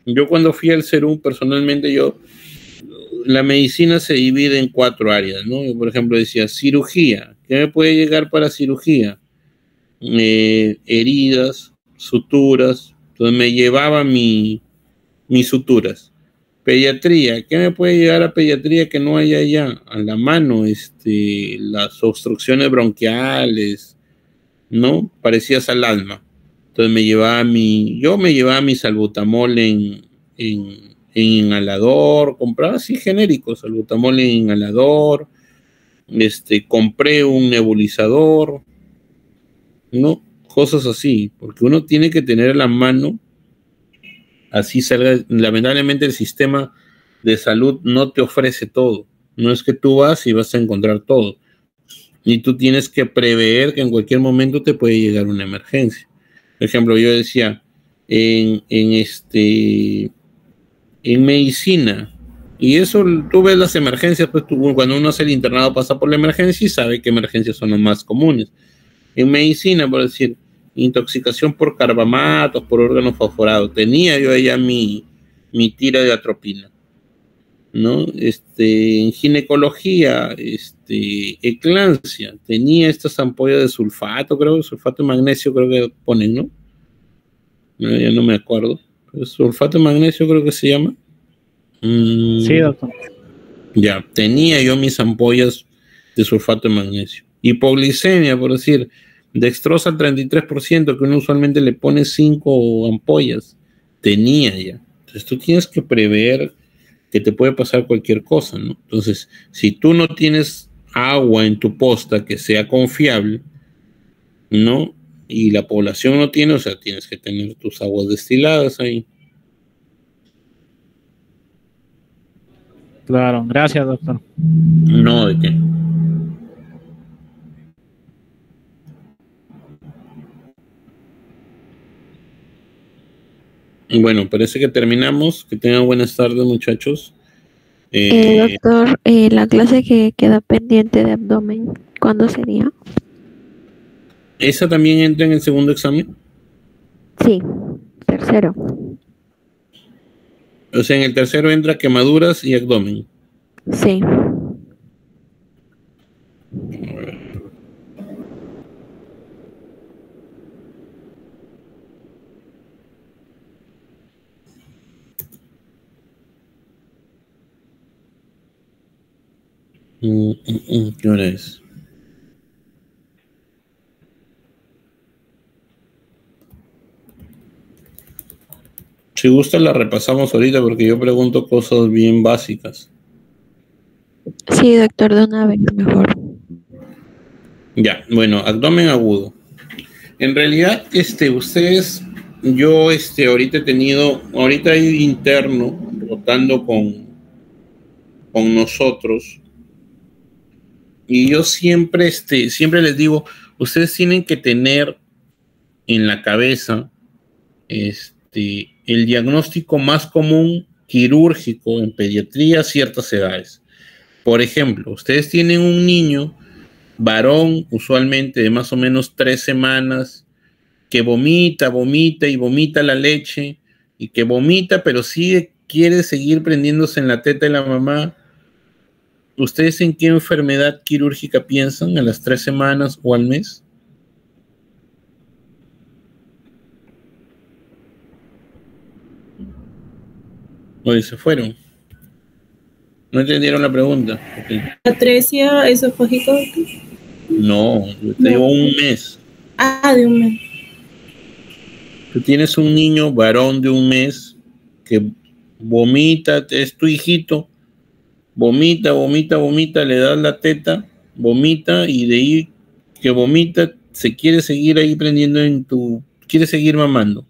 yo cuando fui al Serún personalmente, la medicina se divide en 4 áreas, ¿no? Yo, por ejemplo, decía cirugía. ¿Qué me puede llegar para cirugía? Heridas, suturas. Entonces me llevaba mis suturas. Pediatría, ¿qué me puede llegar a pediatría que no haya allá? A la mano, las obstrucciones bronquiales, ¿no? Parecidas al alma. Entonces me llevaba mi salbutamol en inhalador, compraba así genéricos, salbutamol en inhalador, compré un nebulizador, ¿no? Cosas así, porque uno tiene que tener a la mano, así salga. Lamentablemente el sistema de salud no te ofrece todo. No es que tú vas y vas a encontrar todo. Y tú tienes que prever que en cualquier momento te puede llegar una emergencia. Por ejemplo, yo decía, en medicina, y eso tú ves las emergencias, pues cuando uno hace el internado pasa por la emergencia y sabe qué emergencias son las más comunes. En medicina, por decir, intoxicación por carbamatos, por órganos fosforados, tenía yo allá mi tira de atropina, ¿no? En ginecología, eclampsia, tenía estas ampollas de sulfato de magnesio creo que ponen, ¿no? Ya no me acuerdo. Pero sulfato de magnesio creo que se llama. Sí, doctor. Ya, tenía yo mis ampollas de sulfato de magnesio. Hipoglicemia, por decir, dextrosa al 33%, que uno usualmente le pone 5 ampollas. Tenía ya. Entonces tú tienes que prever que te puede pasar cualquier cosa, ¿no? Entonces, si tú no tienes agua en tu posta que sea confiable, ¿no? Y la población no tiene, o sea, tienes que tener tus aguas destiladas ahí. Claro, gracias, doctor. No, ¿de qué? Bueno, parece que terminamos. Que tengan buenas tardes, muchachos. Doctor, la clase que queda pendiente de abdomen, ¿cuándo sería? ¿Esa también entra en el segundo examen? Sí, tercero. O sea, en el tercero entra quemaduras y abdomen. Sí. ¿Qué hora es? Si gusta la repasamos ahorita porque yo pregunto cosas bien básicas. Sí, doctor, de una vez mejor. Ya, bueno, abdomen agudo. En realidad, ustedes, yo, ahorita he tenido, ahorita hay interno rotando con nosotros y yo siempre, siempre les digo, ustedes tienen que tener en la cabeza, el diagnóstico más común quirúrgico en pediatría a ciertas edades. Por ejemplo, ustedes tienen un niño varón, usualmente de más o menos 3 semanas, que vomita y vomita la leche, y que vomita, pero sí quiere seguir prendiéndose en la teta de la mamá. ¿Ustedes en qué enfermedad quirúrgica piensan? ¿A las 3 semanas o al mes? Oye, se fueron. No entendieron la pregunta. Okay. ¿Atresia esofágica? No, yo te digo un mes. Ah, de un mes. Tú tienes un niño varón de un mes que vomita, es tu hijito, vomita, le das la teta, vomita y de ahí que vomita se quiere seguir ahí prendiendo quiere seguir mamando.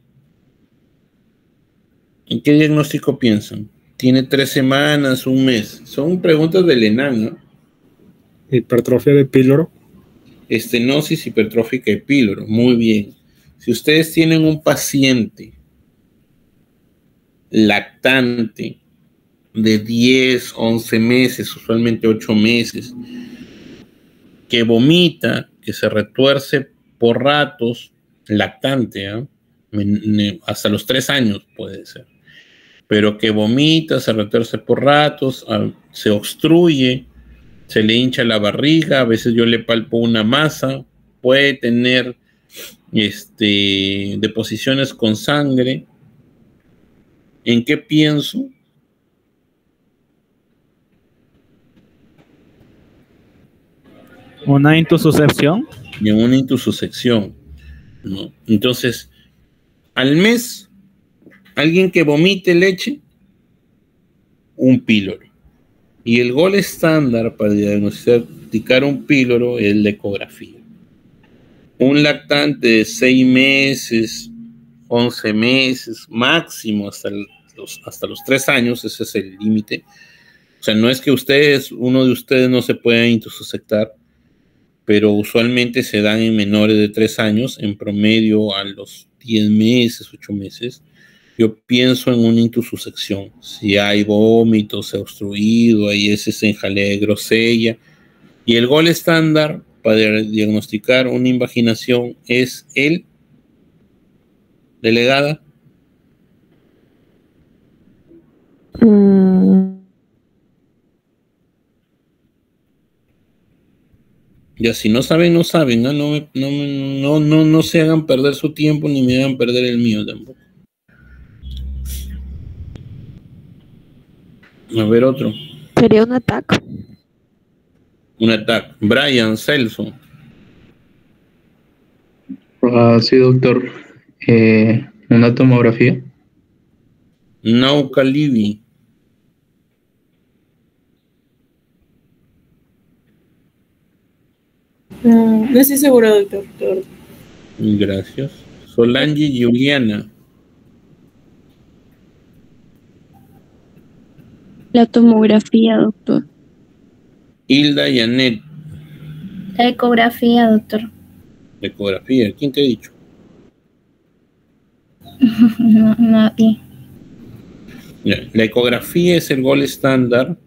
¿En qué diagnóstico piensan? Tiene 3 semanas, un mes. Son preguntas del ENAN, ¿no? Hipertrofia de píloro. Estenosis hipertrófica de píloro. Muy bien. Si ustedes tienen un paciente lactante de 10, 11 meses, usualmente 8 meses, que vomita, que se retuerce por ratos, lactante, hasta los 3 años puede ser, pero que vomita, se retuerce por ratos, se obstruye, se le hincha la barriga, a veces yo le palpo una masa, puede tener deposiciones con sangre. ¿En qué pienso? Una intususcepción. Y en una intususección, ¿no? Entonces, al mes, alguien que vomite leche, un píloro. Y el gol estándar para diagnosticar un píloro es la ecografía. Un lactante de 6 meses, 11 meses, máximo hasta los 3 años, ese es el límite. O sea, no es que uno de ustedes no se pueda intususectar, pero usualmente se dan en menores de 3 años, en promedio a los 10 meses, 8 meses. Yo pienso en una intususección. Si hay vómitos, se ha obstruido, hay heces en jalea de grosella. Y el gol estándar para diagnosticar una invaginación es el delegada. Ya si no saben, no saben, ¿no? No se hagan perder su tiempo ni me hagan perder el mío tampoco. A ver otro. Sería un ataque. Un ataque. Brian Celso. Sí, doctor. Una tomografía. Nauka Livi. No estoy seguro, doctor. Gracias. Solange Juliana. La tomografía, doctor. Hilda Yanet. La ecografía, doctor. La ecografía. ¿Quién te ha dicho? No, nadie. La ecografía es el gol estándar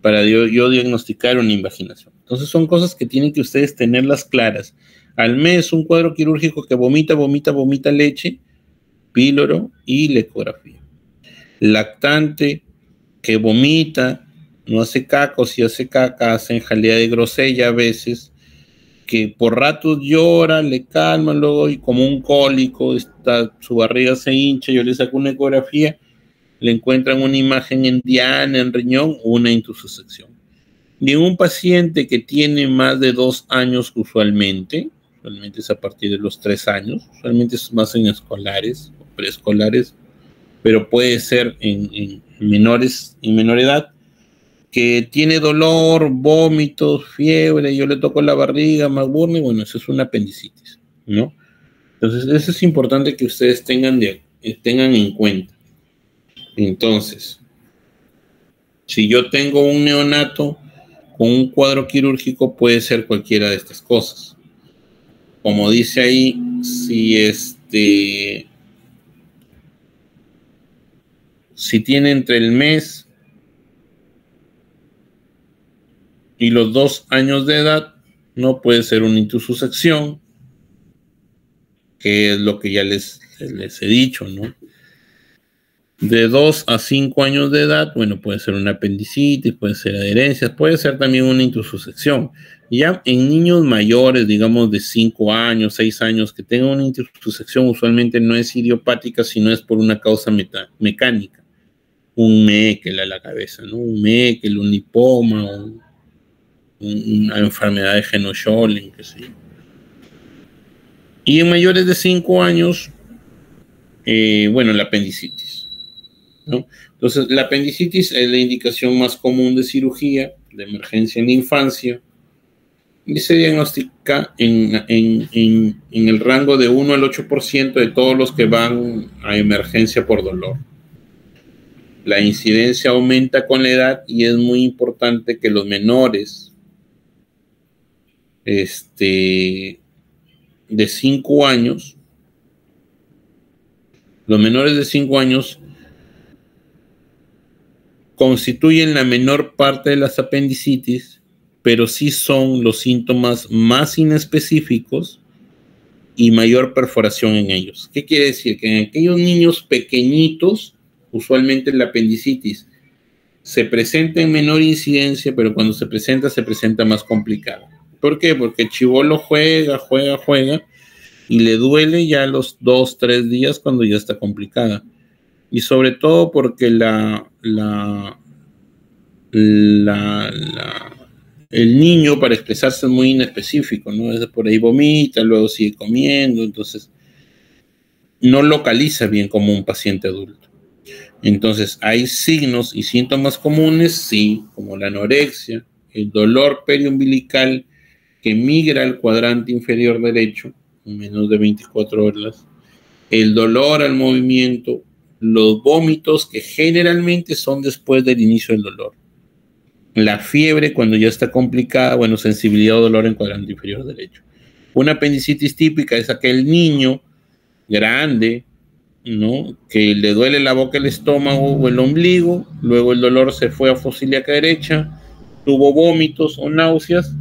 para yo diagnosticar una invaginación. Entonces son cosas que tienen que ustedes tenerlas claras. Al mes un cuadro quirúrgico que vomita leche, píloro y la ecografía. Lactante que vomita, no hace caca, o si hace caca, hacen jalea de grosella a veces, que por ratos llora, le calma luego y como un cólico, su barriga se hincha, yo le saco una ecografía, le encuentran una imagen en diana, en riñón, una intussusección. Y en un paciente que tiene más de 2 años usualmente es a partir de los 3 años, usualmente es más en escolares o preescolares, pero puede ser en menores, en menor edad, que tiene dolor, vómitos, fiebre, yo le toco la barriga, McBurney, bueno, eso es una apendicitis, ¿no? Entonces, eso es importante que ustedes tengan en cuenta. Entonces, si yo tengo un neonato con un cuadro quirúrgico, puede ser cualquiera de estas cosas. Como dice ahí, si tiene entre el mes y los 2 años de edad, no puede ser una intussusección, que es lo que ya les he dicho, ¿no? De 2 a 5 años de edad, bueno, puede ser una apendicitis, puede ser adherencias, puede ser también una intussusección. Ya en niños mayores, digamos de 5 años, 6 años, que tengan una intussusección, usualmente no es idiopática, sino es por una causa mecánica. Un Meckel a la cabeza, ¿no? Un Meckel, un lipoma, una enfermedad de Heno-Schollen, qué sé yo. Y en mayores de 5 años, bueno, la apendicitis, ¿no? Entonces, la apendicitis es la indicación más común de cirugía de emergencia en la infancia y se diagnostica en el rango de 1 al 8% de todos los que van a emergencia por dolor. La incidencia aumenta con la edad y es muy importante que los menores de 5 años, los menores de 5 años constituyen la menor parte de las apendicitis, pero sí son los síntomas más inespecíficos y mayor perforación en ellos. ¿Qué quiere decir? Que en aquellos niños pequeñitos, usualmente la apendicitis se presenta en menor incidencia, pero cuando se presenta más complicada. ¿Por qué? Porque el chibolo juega y le duele ya a los 2, 3 días cuando ya está complicada. Y sobre todo porque el niño para expresarse es muy inespecífico, ¿no? Es por ahí vomita, luego sigue comiendo, entonces no localiza bien como un paciente adulto. Entonces hay signos y síntomas comunes, sí, como la anorexia, el dolor periumbilical que migra al cuadrante inferior derecho en menos de 24 horas, el dolor al movimiento, los vómitos que generalmente son después del inicio del dolor, la fiebre cuando ya está complicada, bueno, sensibilidad o dolor en cuadrante inferior derecho. Una apendicitis típica es aquel niño grande, ¿no?, que le duele la boca, el estómago o el ombligo, luego el dolor se fue a fosa ilíaca derecha, tuvo vómitos o náuseas,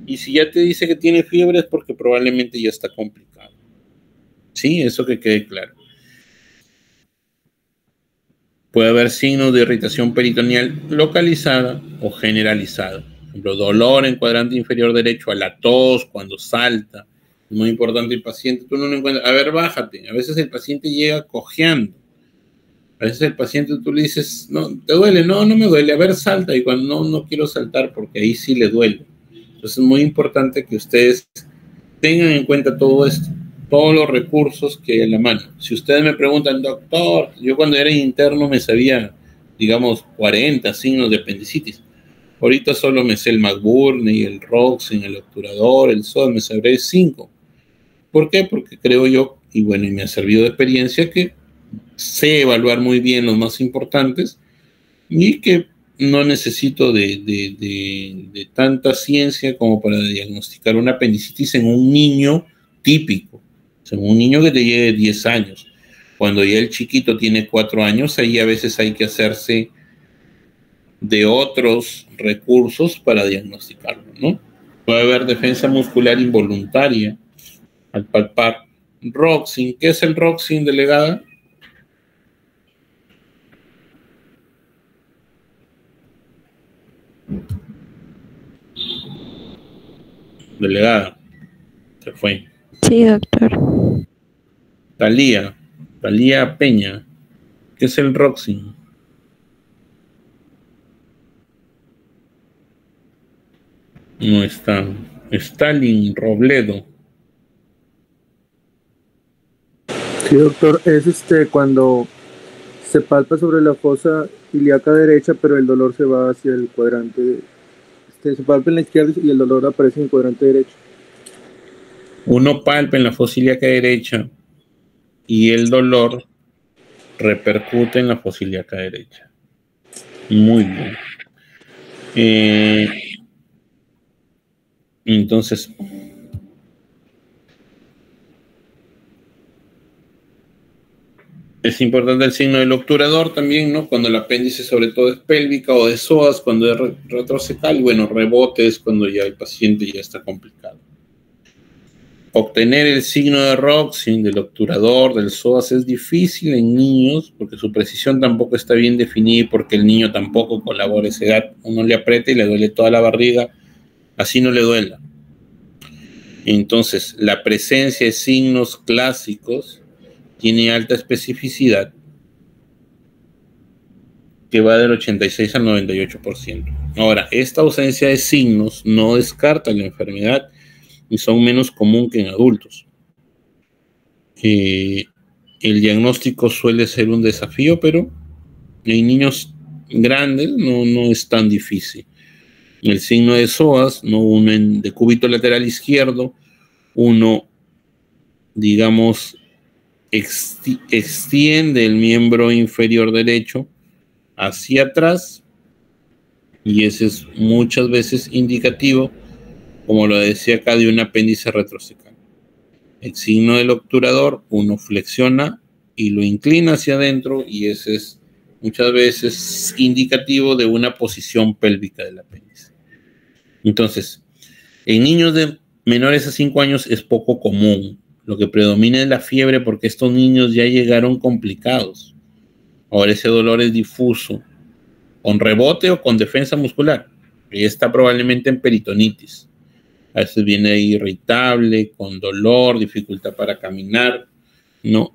y si ya te dice que tiene fiebre es porque probablemente ya está complicado. Sí, eso que quede claro. Puede haber signos de irritación peritoneal localizada o generalizada. Por ejemplo, dolor en cuadrante inferior derecho, a la tos, cuando salta. Es muy importante el paciente, tú no lo encuentras. A ver, bájate. A veces el paciente llega cojeando. A veces el paciente tú le dices, no, ¿te duele? No, no me duele. A ver, salta. Y cuando no quiero saltar porque ahí sí le duele. Entonces es muy importante que ustedes tengan en cuenta todo esto, todos los recursos que hay en la mano. Si ustedes me preguntan, doctor, yo cuando era interno me sabía, digamos, 40 signos de apendicitis. Ahorita solo me sé el McBurney, el Roxen, el obturador, el SOD, me sabré 5. ¿Por qué? Porque creo yo, y bueno, y me ha servido de experiencia, que sé evaluar muy bien los más importantes y que no necesito de tanta ciencia como para diagnosticar una apendicitis en un niño típico. O sea, un niño que te lleve 10 años. Cuando ya el chiquito tiene 4 años, ahí a veces hay que hacerse de otros recursos para diagnosticarlo, ¿no? Puede haber defensa muscular involuntaria al palpar. Roxing, ¿qué es el roxing, delegada? Delegada, se fue. Sí, doctor. Talía Peña, ¿qué es el roxing? No está. Stalin Robledo. Sí, doctor, es cuando se palpa sobre la fosa ilíaca derecha, pero el dolor se va hacia el cuadrante. Se palpa en la izquierda y el dolor aparece en el cuadrante derecho. Uno palpa en la fosa ilíaca derecha y el dolor repercute en la fosa ilíaca derecha. Muy bien. Entonces, es importante el signo del obturador también, ¿no? Cuando el apéndice sobre todo es pélvica o de psoas, cuando es retrocecal, bueno, rebote es cuando ya el paciente ya está complicado. Obtener el signo de Roxing, del obturador, del psoas es difícil en niños porque su precisión tampoco está bien definida y porque el niño tampoco colabora a esa edad. Uno le aprieta y le duele toda la barriga, así no le duela. Entonces, la presencia de signos clásicos tiene alta especificidad que va del 86 al 98%. Ahora, esta ausencia de signos no descarta la enfermedad y son menos común que en adultos. El diagnóstico suele ser un desafío, pero en niños grandes no es tan difícil. El signo de psoas, ¿no? Uno en decúbito lateral izquierdo, uno, digamos, extiende el miembro inferior derecho hacia atrás y ese es muchas veces indicativo, como lo decía acá, de un apéndice retrocecal. El signo del obturador, uno flexiona y lo inclina hacia adentro y ese es muchas veces indicativo de una posición pélvica del apéndice. Entonces, en niños de menores a 5 años es poco común. Lo que predomina es la fiebre porque estos niños ya llegaron complicados. Ahora ese dolor es difuso, con rebote o con defensa muscular. Y está probablemente en peritonitis. A veces viene irritable, con dolor, dificultad para caminar. No.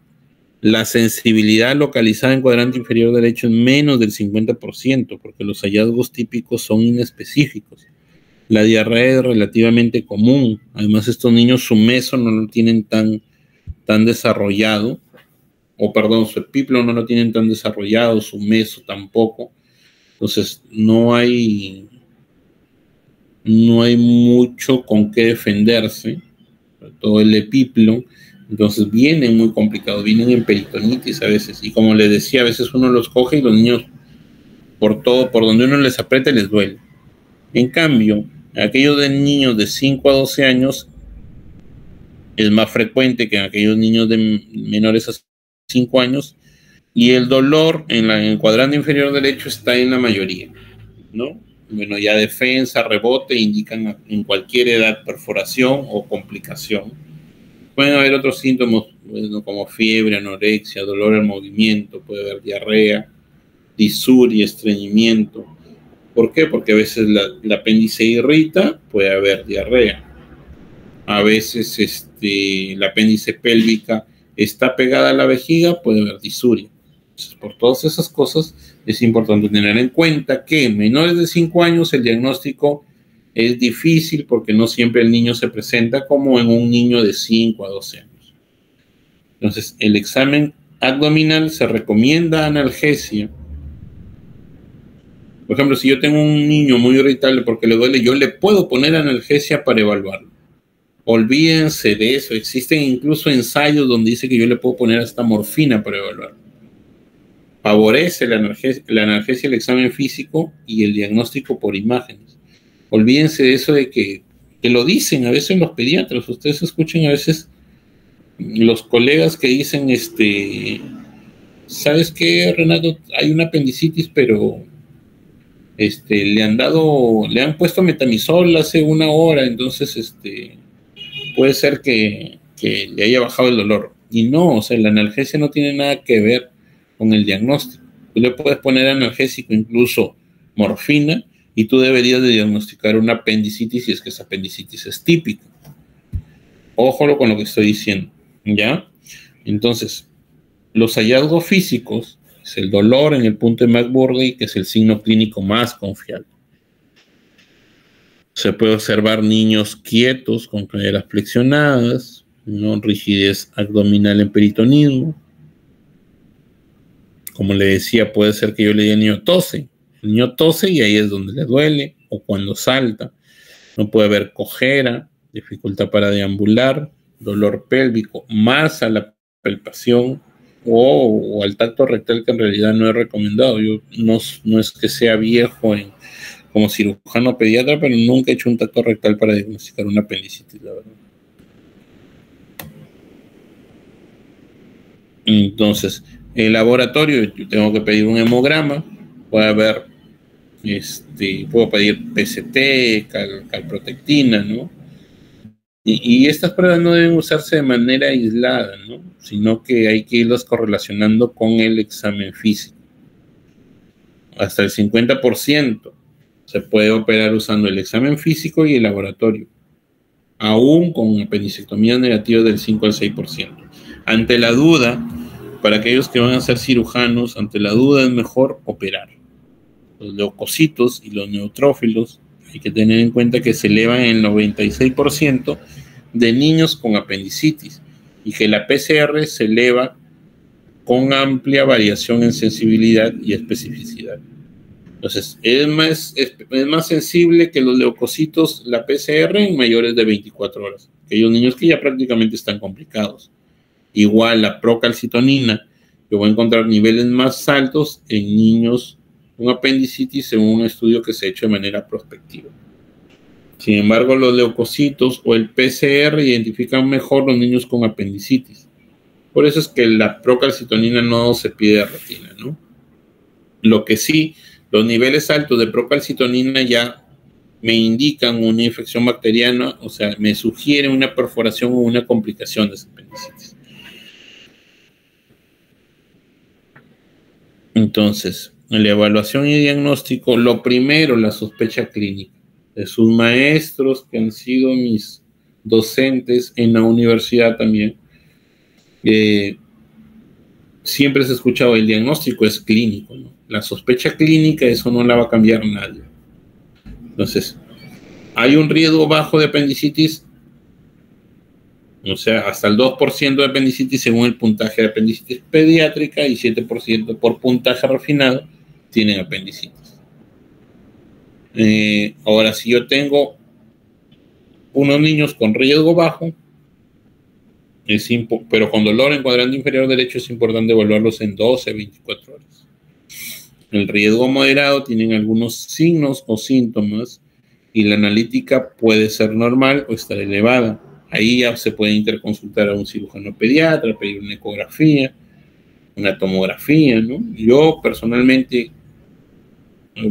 La sensibilidad localizada en cuadrante inferior derecho es menos del 50%, porque los hallazgos típicos son inespecíficos. La diarrea es relativamente común. Además, estos niños su meso no lo tienen tan desarrollado, o perdón, su epíplo no lo tienen tan desarrollado, su meso tampoco. Entonces, no hay mucho con qué defenderse, sobre todo el epíplo. Entonces vienen muy complicados, vienen en peritonitis a veces, y como les decía, a veces uno los coge y los niños por donde uno les aprieta les duele. En cambio, aquellos de niños de 5 a 12 años es más frecuente que en aquellos niños de menores a 5 años, y el dolor en el cuadrante inferior derecho está en la mayoría, ¿no? Bueno, ya defensa, rebote indican en cualquier edad perforación o complicación. Pueden haber otros síntomas, bueno, como fiebre, anorexia, dolor al movimiento, puede haber diarrea, disuria, estreñimiento. ¿Por qué? Porque a veces el apéndice irrita, puede haber diarrea. A veces la apéndice pélvica está pegada a la vejiga, puede haber disuria. Entonces, por todas esas cosas es importante tener en cuenta que en menores de 5 años el diagnóstico es difícil porque no siempre el niño se presenta como en un niño de 5 a 12 años. Entonces, el examen abdominal se recomienda analgesia. Por ejemplo, si yo tengo un niño muy irritable porque le duele, yo le puedo poner analgesia para evaluarlo. Olvídense de eso. Existen incluso ensayos donde dice que yo le puedo poner hasta morfina para evaluarlo. Favorece la analgesia, el examen físico y el diagnóstico por imágenes. Olvídense de eso de que lo dicen a veces los pediatras. Ustedes escuchan a veces los colegas que dicen, ¿sabes qué, Renato? Hay una apendicitis, pero le han puesto metamizol hace una hora, entonces puede ser que le haya bajado el dolor. Y no, o sea, la analgesia no tiene nada que ver con el diagnóstico. Tú le puedes poner analgésico, incluso morfina, y tú deberías de diagnosticar una apendicitis si es que esa apendicitis es típica. Ojo con lo que estoy diciendo, ¿ya? Entonces, los hallazgos físicos es el dolor en el punto de McMurray, que es el signo clínico más confiable. Se puede observar niños quietos con caderas flexionadas, ¿no? Rigidez abdominal en peritonismo. Como le decía, puede ser que yo le diga al niño tose. El niño tose y ahí es donde le duele, o cuando salta. No puede haber cojera, dificultad para deambular, dolor pélvico, más a la palpación o al tacto rectal, que en realidad no es recomendado. Yo no es que sea viejo como cirujano pediatra, pero nunca he hecho un tacto rectal para diagnosticar una apendicitis, la verdad. Entonces, el laboratorio, yo tengo que pedir un hemograma, puede haber, puedo pedir PCT, calprotectina, ¿no? Y estas pruebas no deben usarse de manera aislada, ¿no? Sino que hay que irlas correlacionando con el examen físico. Hasta el 50% se puede operar usando el examen físico y el laboratorio, aún con apendicectomía negativa del 5 al 6%. Ante la duda, para aquellos que van a ser cirujanos, ante la duda es mejor operar. Los leucocitos y los neutrófilos hay que tener en cuenta que se elevan en el 96% de niños con apendicitis y que la PCR se eleva con amplia variación en sensibilidad y especificidad. Entonces, es más sensible que los leucocitos, la PCR, en mayores de 24 horas. Aquellos niños que ya prácticamente están complicados. Igual la procalcitonina, yo voy a encontrar niveles más altos en niños con apendicitis según un estudio que se ha hecho de manera prospectiva. Sin embargo, los leucocitos o el PCR identifican mejor los niños con apendicitis. Por eso es que la procalcitonina no se pide de rutina, ¿no? Lo que sí, los niveles altos de procalcitonina ya me indican una infección bacteriana, o sea, me sugieren una perforación o una complicación de esa apendicitis. Entonces, en la evaluación y diagnóstico, lo primero, la sospecha clínica de sus maestros que han sido mis docentes en la universidad también. Siempre se ha escuchado, el diagnóstico es clínico, ¿no? La sospecha clínica, eso no la va a cambiar nadie. Entonces, hay un riesgo bajo de apendicitis, o sea, hasta el 2% de apendicitis según el puntaje de apendicitis pediátrica y 7% por puntaje refinado tienen apendicitis. Ahora, si yo tengo unos niños con riesgo bajo, pero con dolor en cuadrante inferior derecho, es importante evaluarlos en 12 a 24 horas. El riesgo moderado tienen algunos signos o síntomas y la analítica puede ser normal o estar elevada. Ahí ya se puede interconsultar a un cirujano pediatra, pedir una ecografía, una tomografía, ¿no? Yo personalmente,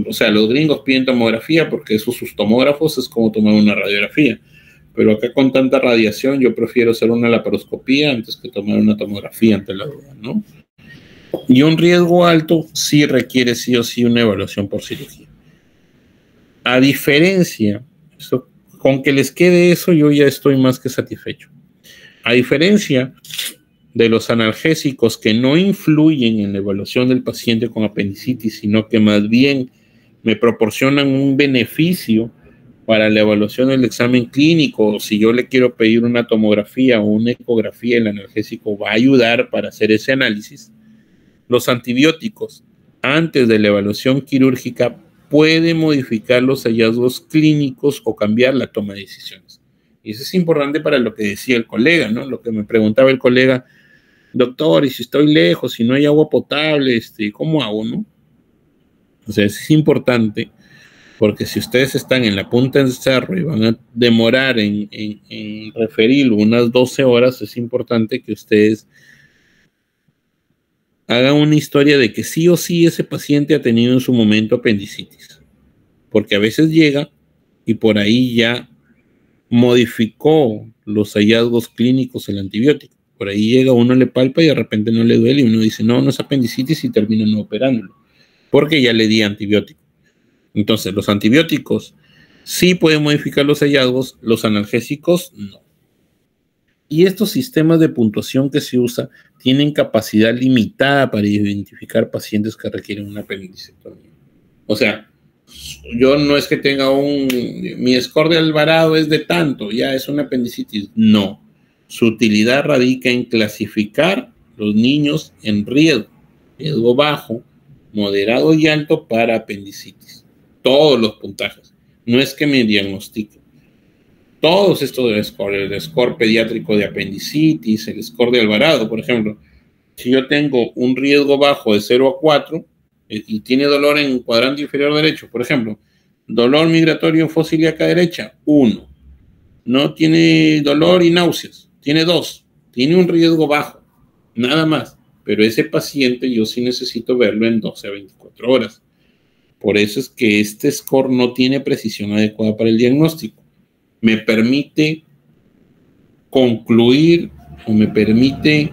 o sea, los gringos piden tomografía porque sus tomógrafos es como tomar una radiografía. Pero acá con tanta radiación yo prefiero hacer una laparoscopía antes que tomar una tomografía ante la duda, ¿no? Y un riesgo alto sí requiere sí o sí una evaluación por cirugía. A diferencia, con que les quede eso yo ya estoy más que satisfecho. A diferencia de los analgésicos que no influyen en la evaluación del paciente con apendicitis, sino que más bien me proporcionan un beneficio para la evaluación del examen clínico. Si yo le quiero pedir una tomografía o una ecografía, el analgésico va a ayudar para hacer ese análisis. Los antibióticos, antes de la evaluación quirúrgica, pueden modificar los hallazgos clínicos o cambiar la toma de decisiones. Y eso es importante para lo que decía el colega, ¿no? Lo que me preguntaba el colega, doctor, y si estoy lejos, si no hay agua potable, ¿cómo hago, no? O sea, es importante. Porque si ustedes están en la punta del cerro y van a demorar en referirlo unas 12 horas, es importante que ustedes hagan una historia de que sí o sí ese paciente ha tenido en su momento apendicitis. porque a veces llega y por ahí ya modificó los hallazgos clínicos el antibiótico. Por ahí llega, uno le palpa y de repente no le duele y uno dice, no, no es apendicitis y termina no operándolo, porque ya le di antibiótico. Entonces, los antibióticos sí pueden modificar los hallazgos, los analgésicos no. Y estos sistemas de puntuación que se usan tienen capacidad limitada para identificar pacientes que requieren una apendicectomía. O sea, yo no es que tenga mi score de Alvarado es de tanto, ya es una apendicitis. No. Su utilidad radica en clasificar los niños en riesgo bajo, moderado y alto para apendicitis. Todos los puntajes. No es que me diagnostique. Todos estos de score, el score pediátrico de apendicitis, el score de Alvarado, por ejemplo. Si yo tengo un riesgo bajo de 0 a 4 y tiene dolor en cuadrante inferior derecho, por ejemplo, dolor migratorio en fosa ilíaca derecha, 1. No tiene dolor y náuseas, tiene 2. Tiene un riesgo bajo, nada más. Pero ese paciente yo sí necesito verlo en 12 a 24 horas. Por eso es que este score no tiene precisión adecuada para el diagnóstico. Me permite concluir o me permite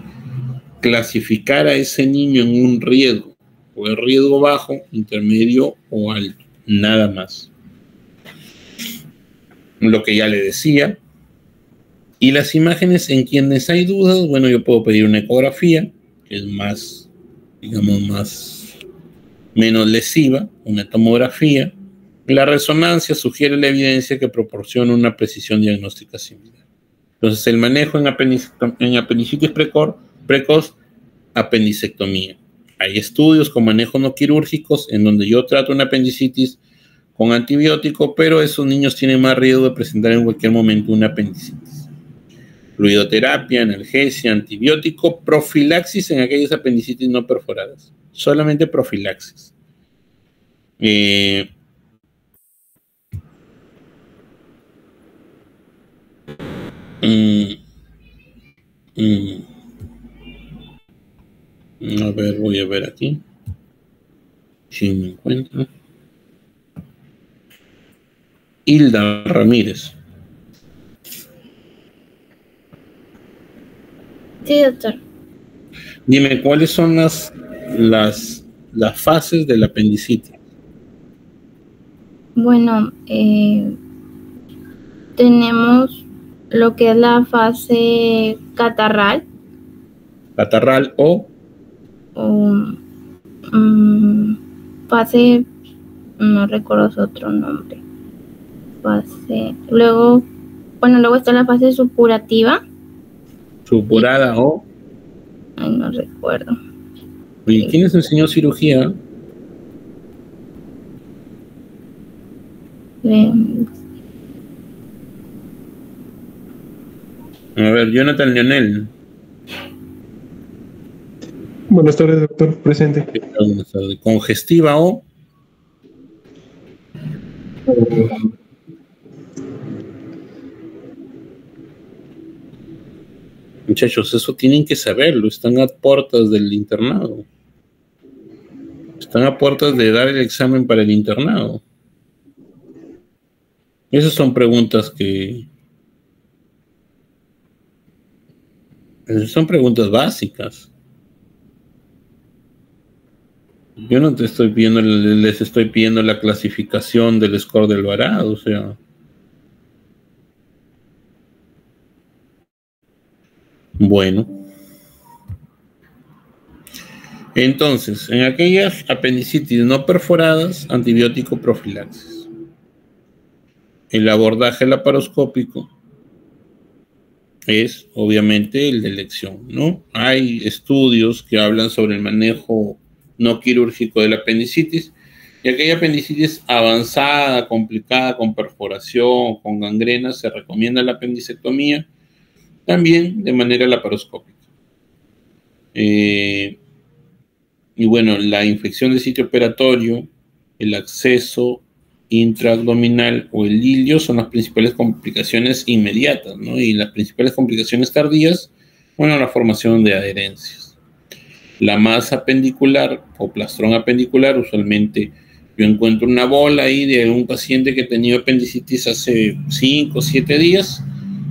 clasificar a ese niño en un riesgo, o el riesgo bajo, intermedio o alto, nada más. Lo que ya le decía. Y las imágenes, en quienes hay dudas, bueno, yo puedo pedir una ecografía, que es más, digamos, menos lesiva, una tomografía. La resonancia sugiere la evidencia que proporciona una precisión diagnóstica similar. Entonces, el manejo en apendicitis precoz, apendicectomía. Hay estudios con manejos no quirúrgicos en donde yo trato una apendicitis con antibiótico, pero esos niños tienen más riesgo de presentar en cualquier momento una apendicitis. Fluidoterapia, analgesia, antibiótico, profilaxis en aquellas apendicitis no perforadas. Solamente profilaxis. A ver, voy a ver aquí. Si me encuentro. Hilda Ramírez. Sí, doctor. Dime, ¿cuáles son las fases del apendicitis? Bueno, tenemos lo que es la fase catarral. Catarral o fase, no recuerdo su otro nombre. Luego está la fase supurativa. Supurada o... Ay, no recuerdo. ¿Y quién les enseñó cirugía? A ver, Jonathan Leonel. Buenas tardes, doctor. Presente. Buenas tardes. ¿Congestiva o? Muchachos, eso tienen que saberlo. Están a puertas del internado. Están a puertas de dar el examen para el internado. Esas son preguntas que... Son preguntas básicas. Yo no te estoy pidiendo, les estoy pidiendo la clasificación del score del Alvarado, o sea... Bueno. Entonces, en aquellas apendicitis no perforadas, antibiótico profilaxis. El abordaje laparoscópico es, obviamente, el de elección, ¿no? Hay estudios que hablan sobre el manejo no quirúrgico de la apendicitis, y aquella apendicitis avanzada, complicada, con perforación, con gangrena, se recomienda la apendicectomía, también de manera laparoscópica. Y bueno, la infección del sitio operatorio, el acceso intraabdominal o el ilio son las principales complicaciones inmediatas, ¿no? Y las principales complicaciones tardías, bueno, la formación de adherencias. La masa apendicular o plastrón apendicular usualmente Yo encuentro una bola ahí de un paciente que tenía apendicitis hace 5 o 7 días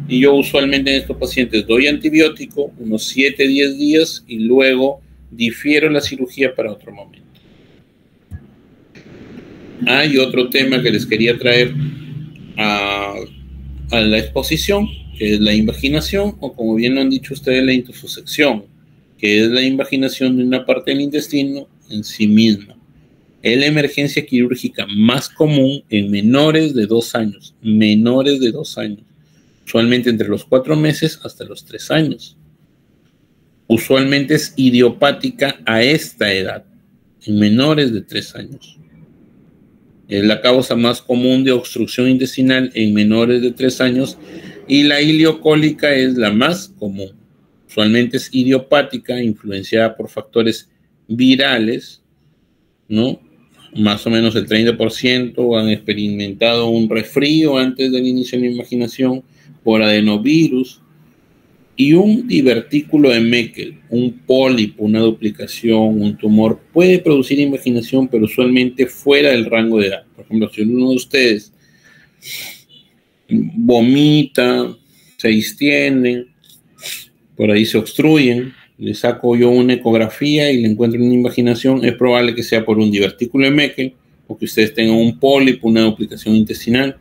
y yo usualmente en estos pacientes doy antibiótico unos 7, 10 días y luego difiero la cirugía para otro momento. Hay otro tema que les quería traer a la exposición, que es la invaginación, o como bien lo han dicho ustedes, la intussusección, que es la invaginación de una parte del intestino en sí misma. Es la emergencia quirúrgica más común en menores de 2 años, usualmente entre los 4 meses hasta los 3 años. Usualmente es idiopática a esta edad, en menores de 3 años. Es la causa más común de obstrucción intestinal en menores de 3 años y la ileocólica es la más común. Usualmente es idiopática, influenciada por factores virales, ¿no? Más o menos el 30% han experimentado un resfrío antes del inicio de la invaginación por adenovirus y un divertículo de Meckel, un pólipo, una duplicación, un tumor, puede producir invaginación, pero usualmente fuera del rango de edad. Por ejemplo, si uno de ustedes vomita, se distienden, por ahí se obstruyen, le saco yo una ecografía y le encuentro una invaginación, es probable que sea por un divertículo de Meckel o que ustedes tengan un pólipo, una duplicación intestinal.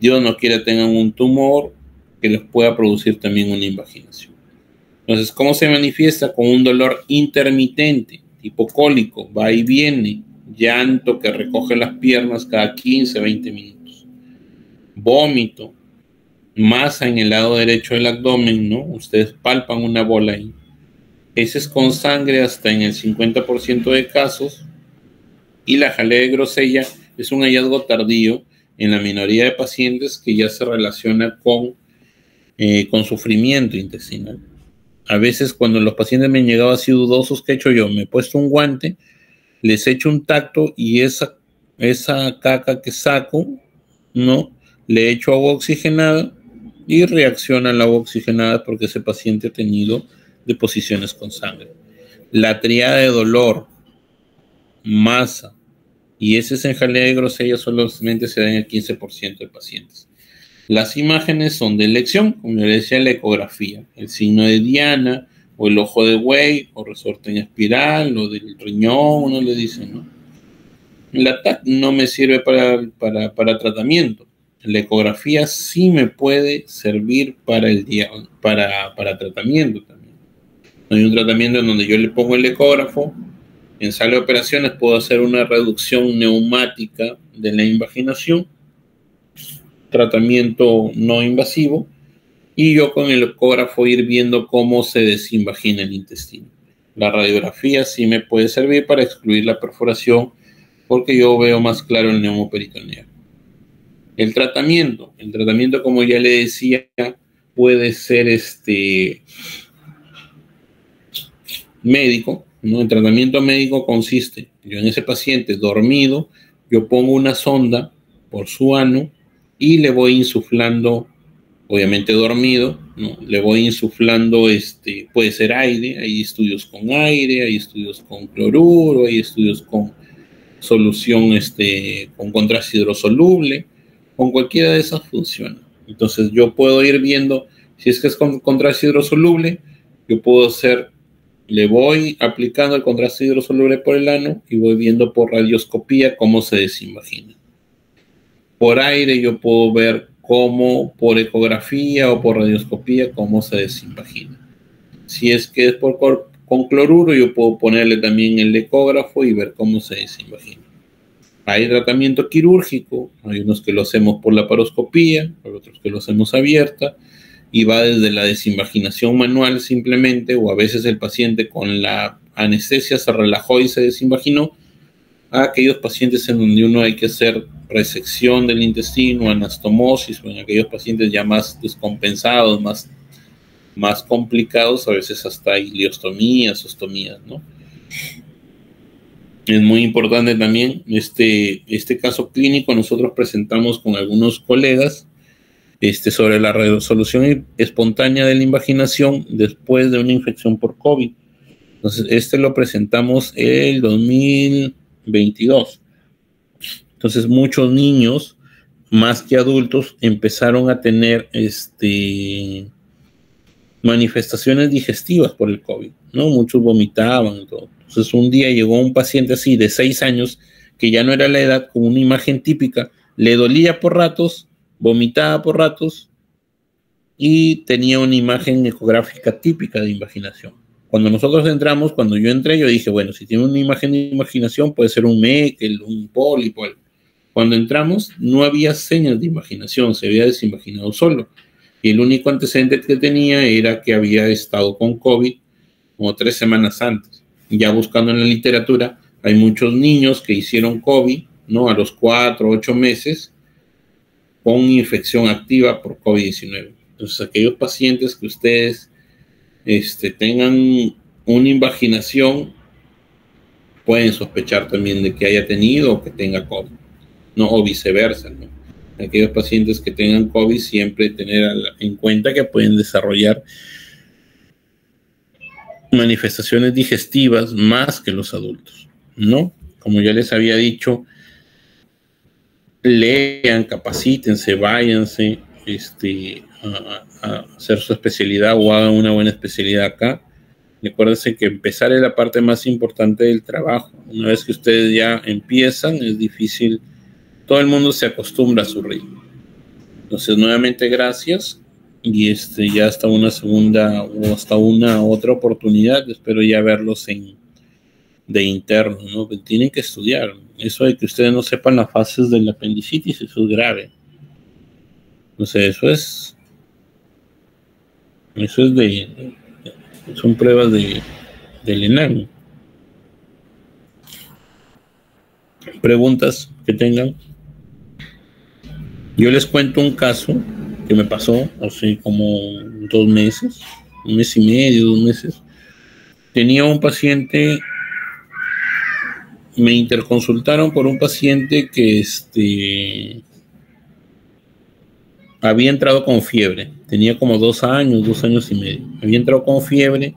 Dios no quiera tengan un tumor que les pueda producir también una invaginación. Entonces, ¿cómo se manifiesta? Con un dolor intermitente, tipo cólico, va y viene, llanto que recoge las piernas cada 15, 20 minutos, vómito, masa en el lado derecho del abdomen, ¿no? Ustedes palpan una bola ahí. Ese es con sangre hasta en el 50% de casos, y la jalea de Grosella es un hallazgo tardío en la minoría de pacientes que ya se relaciona con sufrimiento intestinal. A veces cuando los pacientes me han llegado así dudosos, ¿qué he hecho yo? Me he puesto un guante, les echo un tacto y esa caca que saco, ¿no? Le echo agua oxigenada y reacciona al agua oxigenada porque ese paciente ha tenido deposiciones con sangre. La triada de dolor, masa y heces en jalea de Grosella solamente se da en el 15% de pacientes. Las imágenes son de elección, como le decía, la ecografía, el signo de Diana, o el ojo de buey, o resorte en espiral, o del riñón, uno le dice, ¿no? La TAC no me sirve para tratamiento. La ecografía sí me puede servir para tratamiento también. Hay un tratamiento en donde yo le pongo el ecógrafo, en sala de operaciones puedo hacer una reducción neumática de la invaginación, tratamiento no invasivo, y yo con el ecógrafo ir viendo cómo se desinvagina el intestino. La radiografía sí me puede servir para excluir la perforación porque yo veo más claro el neumoperitoneal. El tratamiento, como ya le decía, puede ser médico, ¿no? El tratamiento médico consiste, yo en ese paciente dormido, yo pongo una sonda por su ano y le voy insuflando, obviamente dormido, ¿no? Le voy insuflando, puede ser aire, hay estudios con aire, hay estudios con cloruro, hay estudios con solución, con contraste hidrosoluble, con cualquiera de esas funciona. Entonces yo puedo ir viendo, si es que es con contraste hidrosoluble, yo puedo le voy aplicando el contraste hidrosoluble por el ano y voy viendo por radioscopía cómo se desinvagina. Por aire yo puedo ver cómo, por ecografía o por radioscopía, cómo se desinvagina. Si es que es con cloruro, yo puedo ponerle también el ecógrafo y ver cómo se desinvagina. Hay tratamiento quirúrgico, hay unos que lo hacemos por laparoscopía, hay otros que lo hacemos abierta, y va desde la desinvaginación manual simplemente, o a veces el paciente con la anestesia se relajó y se desinvaginó, a aquellos pacientes en donde uno hay que hacer resección del intestino, anastomosis, o en aquellos pacientes ya más descompensados, más complicados, a veces hasta ileostomías, ostomías, ¿no? Es muy importante también este caso clínico. Nosotros presentamos con algunos colegas sobre la resolución espontánea de la invaginación después de una infección por COVID. Entonces, lo presentamos el 2022. Entonces muchos niños, más que adultos, empezaron a tener manifestaciones digestivas por el COVID, ¿no? Muchos vomitaban y todo. Entonces un día llegó un paciente así de 6 años, que ya no era la edad, con una imagen típica, le dolía por ratos, vomitaba por ratos y tenía una imagen ecográfica típica de invaginación. Cuando nosotros entramos, cuando yo entré, yo dije, bueno, si tiene una imagen de invaginación, puede ser un Meckel, un pólipo. Cuando entramos, no había señas de invaginación, se había desinvaginado solo. Y el único antecedente que tenía era que había estado con COVID como 3 semanas antes. Ya buscando en la literatura, hay muchos niños que hicieron COVID, ¿no? A los 4 o 8 meses con infección activa por COVID-19. Entonces, aquellos pacientes que ustedes tengan una invaginación, pueden sospechar también de que haya tenido o que tenga COVID, ¿no? O viceversa, ¿no? Aquellos pacientes que tengan COVID, siempre tener en cuenta que pueden desarrollar manifestaciones digestivas más que los adultos, ¿no? Como ya les había dicho, lean, capacítense, váyanse a hacer su especialidad o hagan una buena especialidad acá. Recuérdense que empezar es la parte más importante del trabajo. Una vez que ustedes ya empiezan, es difícil. Todo el mundo se acostumbra a su ritmo. Entonces, nuevamente, gracias. Y ya hasta una segunda o hasta una otra oportunidad. Espero ya verlos de interno, ¿no? Tienen que estudiar. Eso de que ustedes no sepan las fases del apendicitis, eso es grave. No sé, son pruebas del ENAM. Preguntas que tengan. Yo les cuento un caso que me pasó hace como 2 meses, 1 mes y medio, 2 meses. Tenía un paciente, me interconsultaron por un paciente que había entrado con fiebre, tenía como 2 años, 2 años y medio. Había entrado con fiebre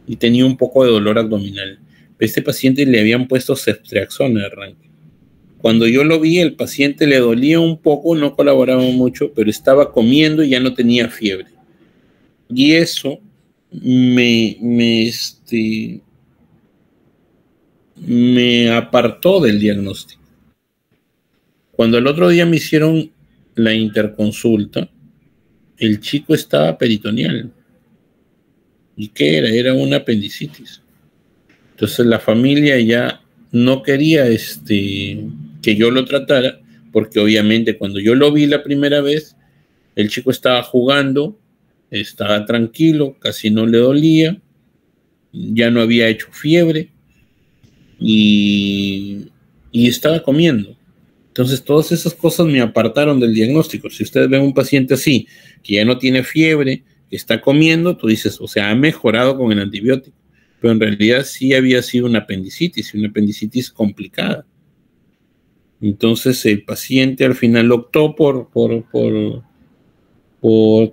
y tenía un poco de dolor abdominal. A este paciente le habían puesto ceftriaxona de arranque. Cuando yo lo vi, el paciente le dolía un poco, no colaboraba mucho, pero estaba comiendo y ya no tenía fiebre. Y eso me apartó del diagnóstico. Cuando el otro día me hicieron la interconsulta, el chico estaba peritoneal. ¿Y qué era? Era una apendicitis. Entonces la familia ya no quería que yo lo tratara, porque obviamente cuando yo lo vi la primera vez, el chico estaba jugando, estaba tranquilo, casi no le dolía, ya no había hecho fiebre y estaba comiendo. Entonces todas esas cosas me apartaron del diagnóstico. Si ustedes ven un paciente así, que ya no tiene fiebre, que está comiendo, tú dices, o sea, ha mejorado con el antibiótico, pero en realidad sí había sido una apendicitis complicada. Entonces el paciente al final optó por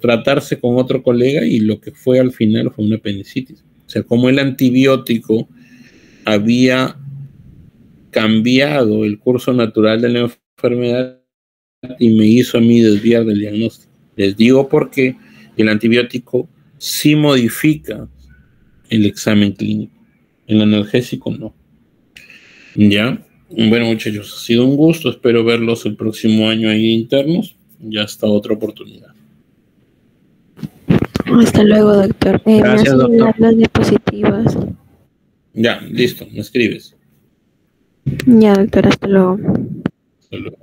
tratarse con otro colega y lo que fue al final fue una apendicitis. O sea, como el antibiótico había cambiado el curso natural de la enfermedad y me hizo a mí desviar del diagnóstico. Les digo porque el antibiótico sí modifica el examen clínico, el analgésico no. ¿Ya? Bueno, muchachos, ha sido un gusto. Espero verlos el próximo año ahí internos. Ya hasta otra oportunidad. Hasta luego, doctor. Gracias, me hacen doctor. las diapositivas. Ya, listo, me escribes. Ya, doctor, hasta luego. Hasta luego.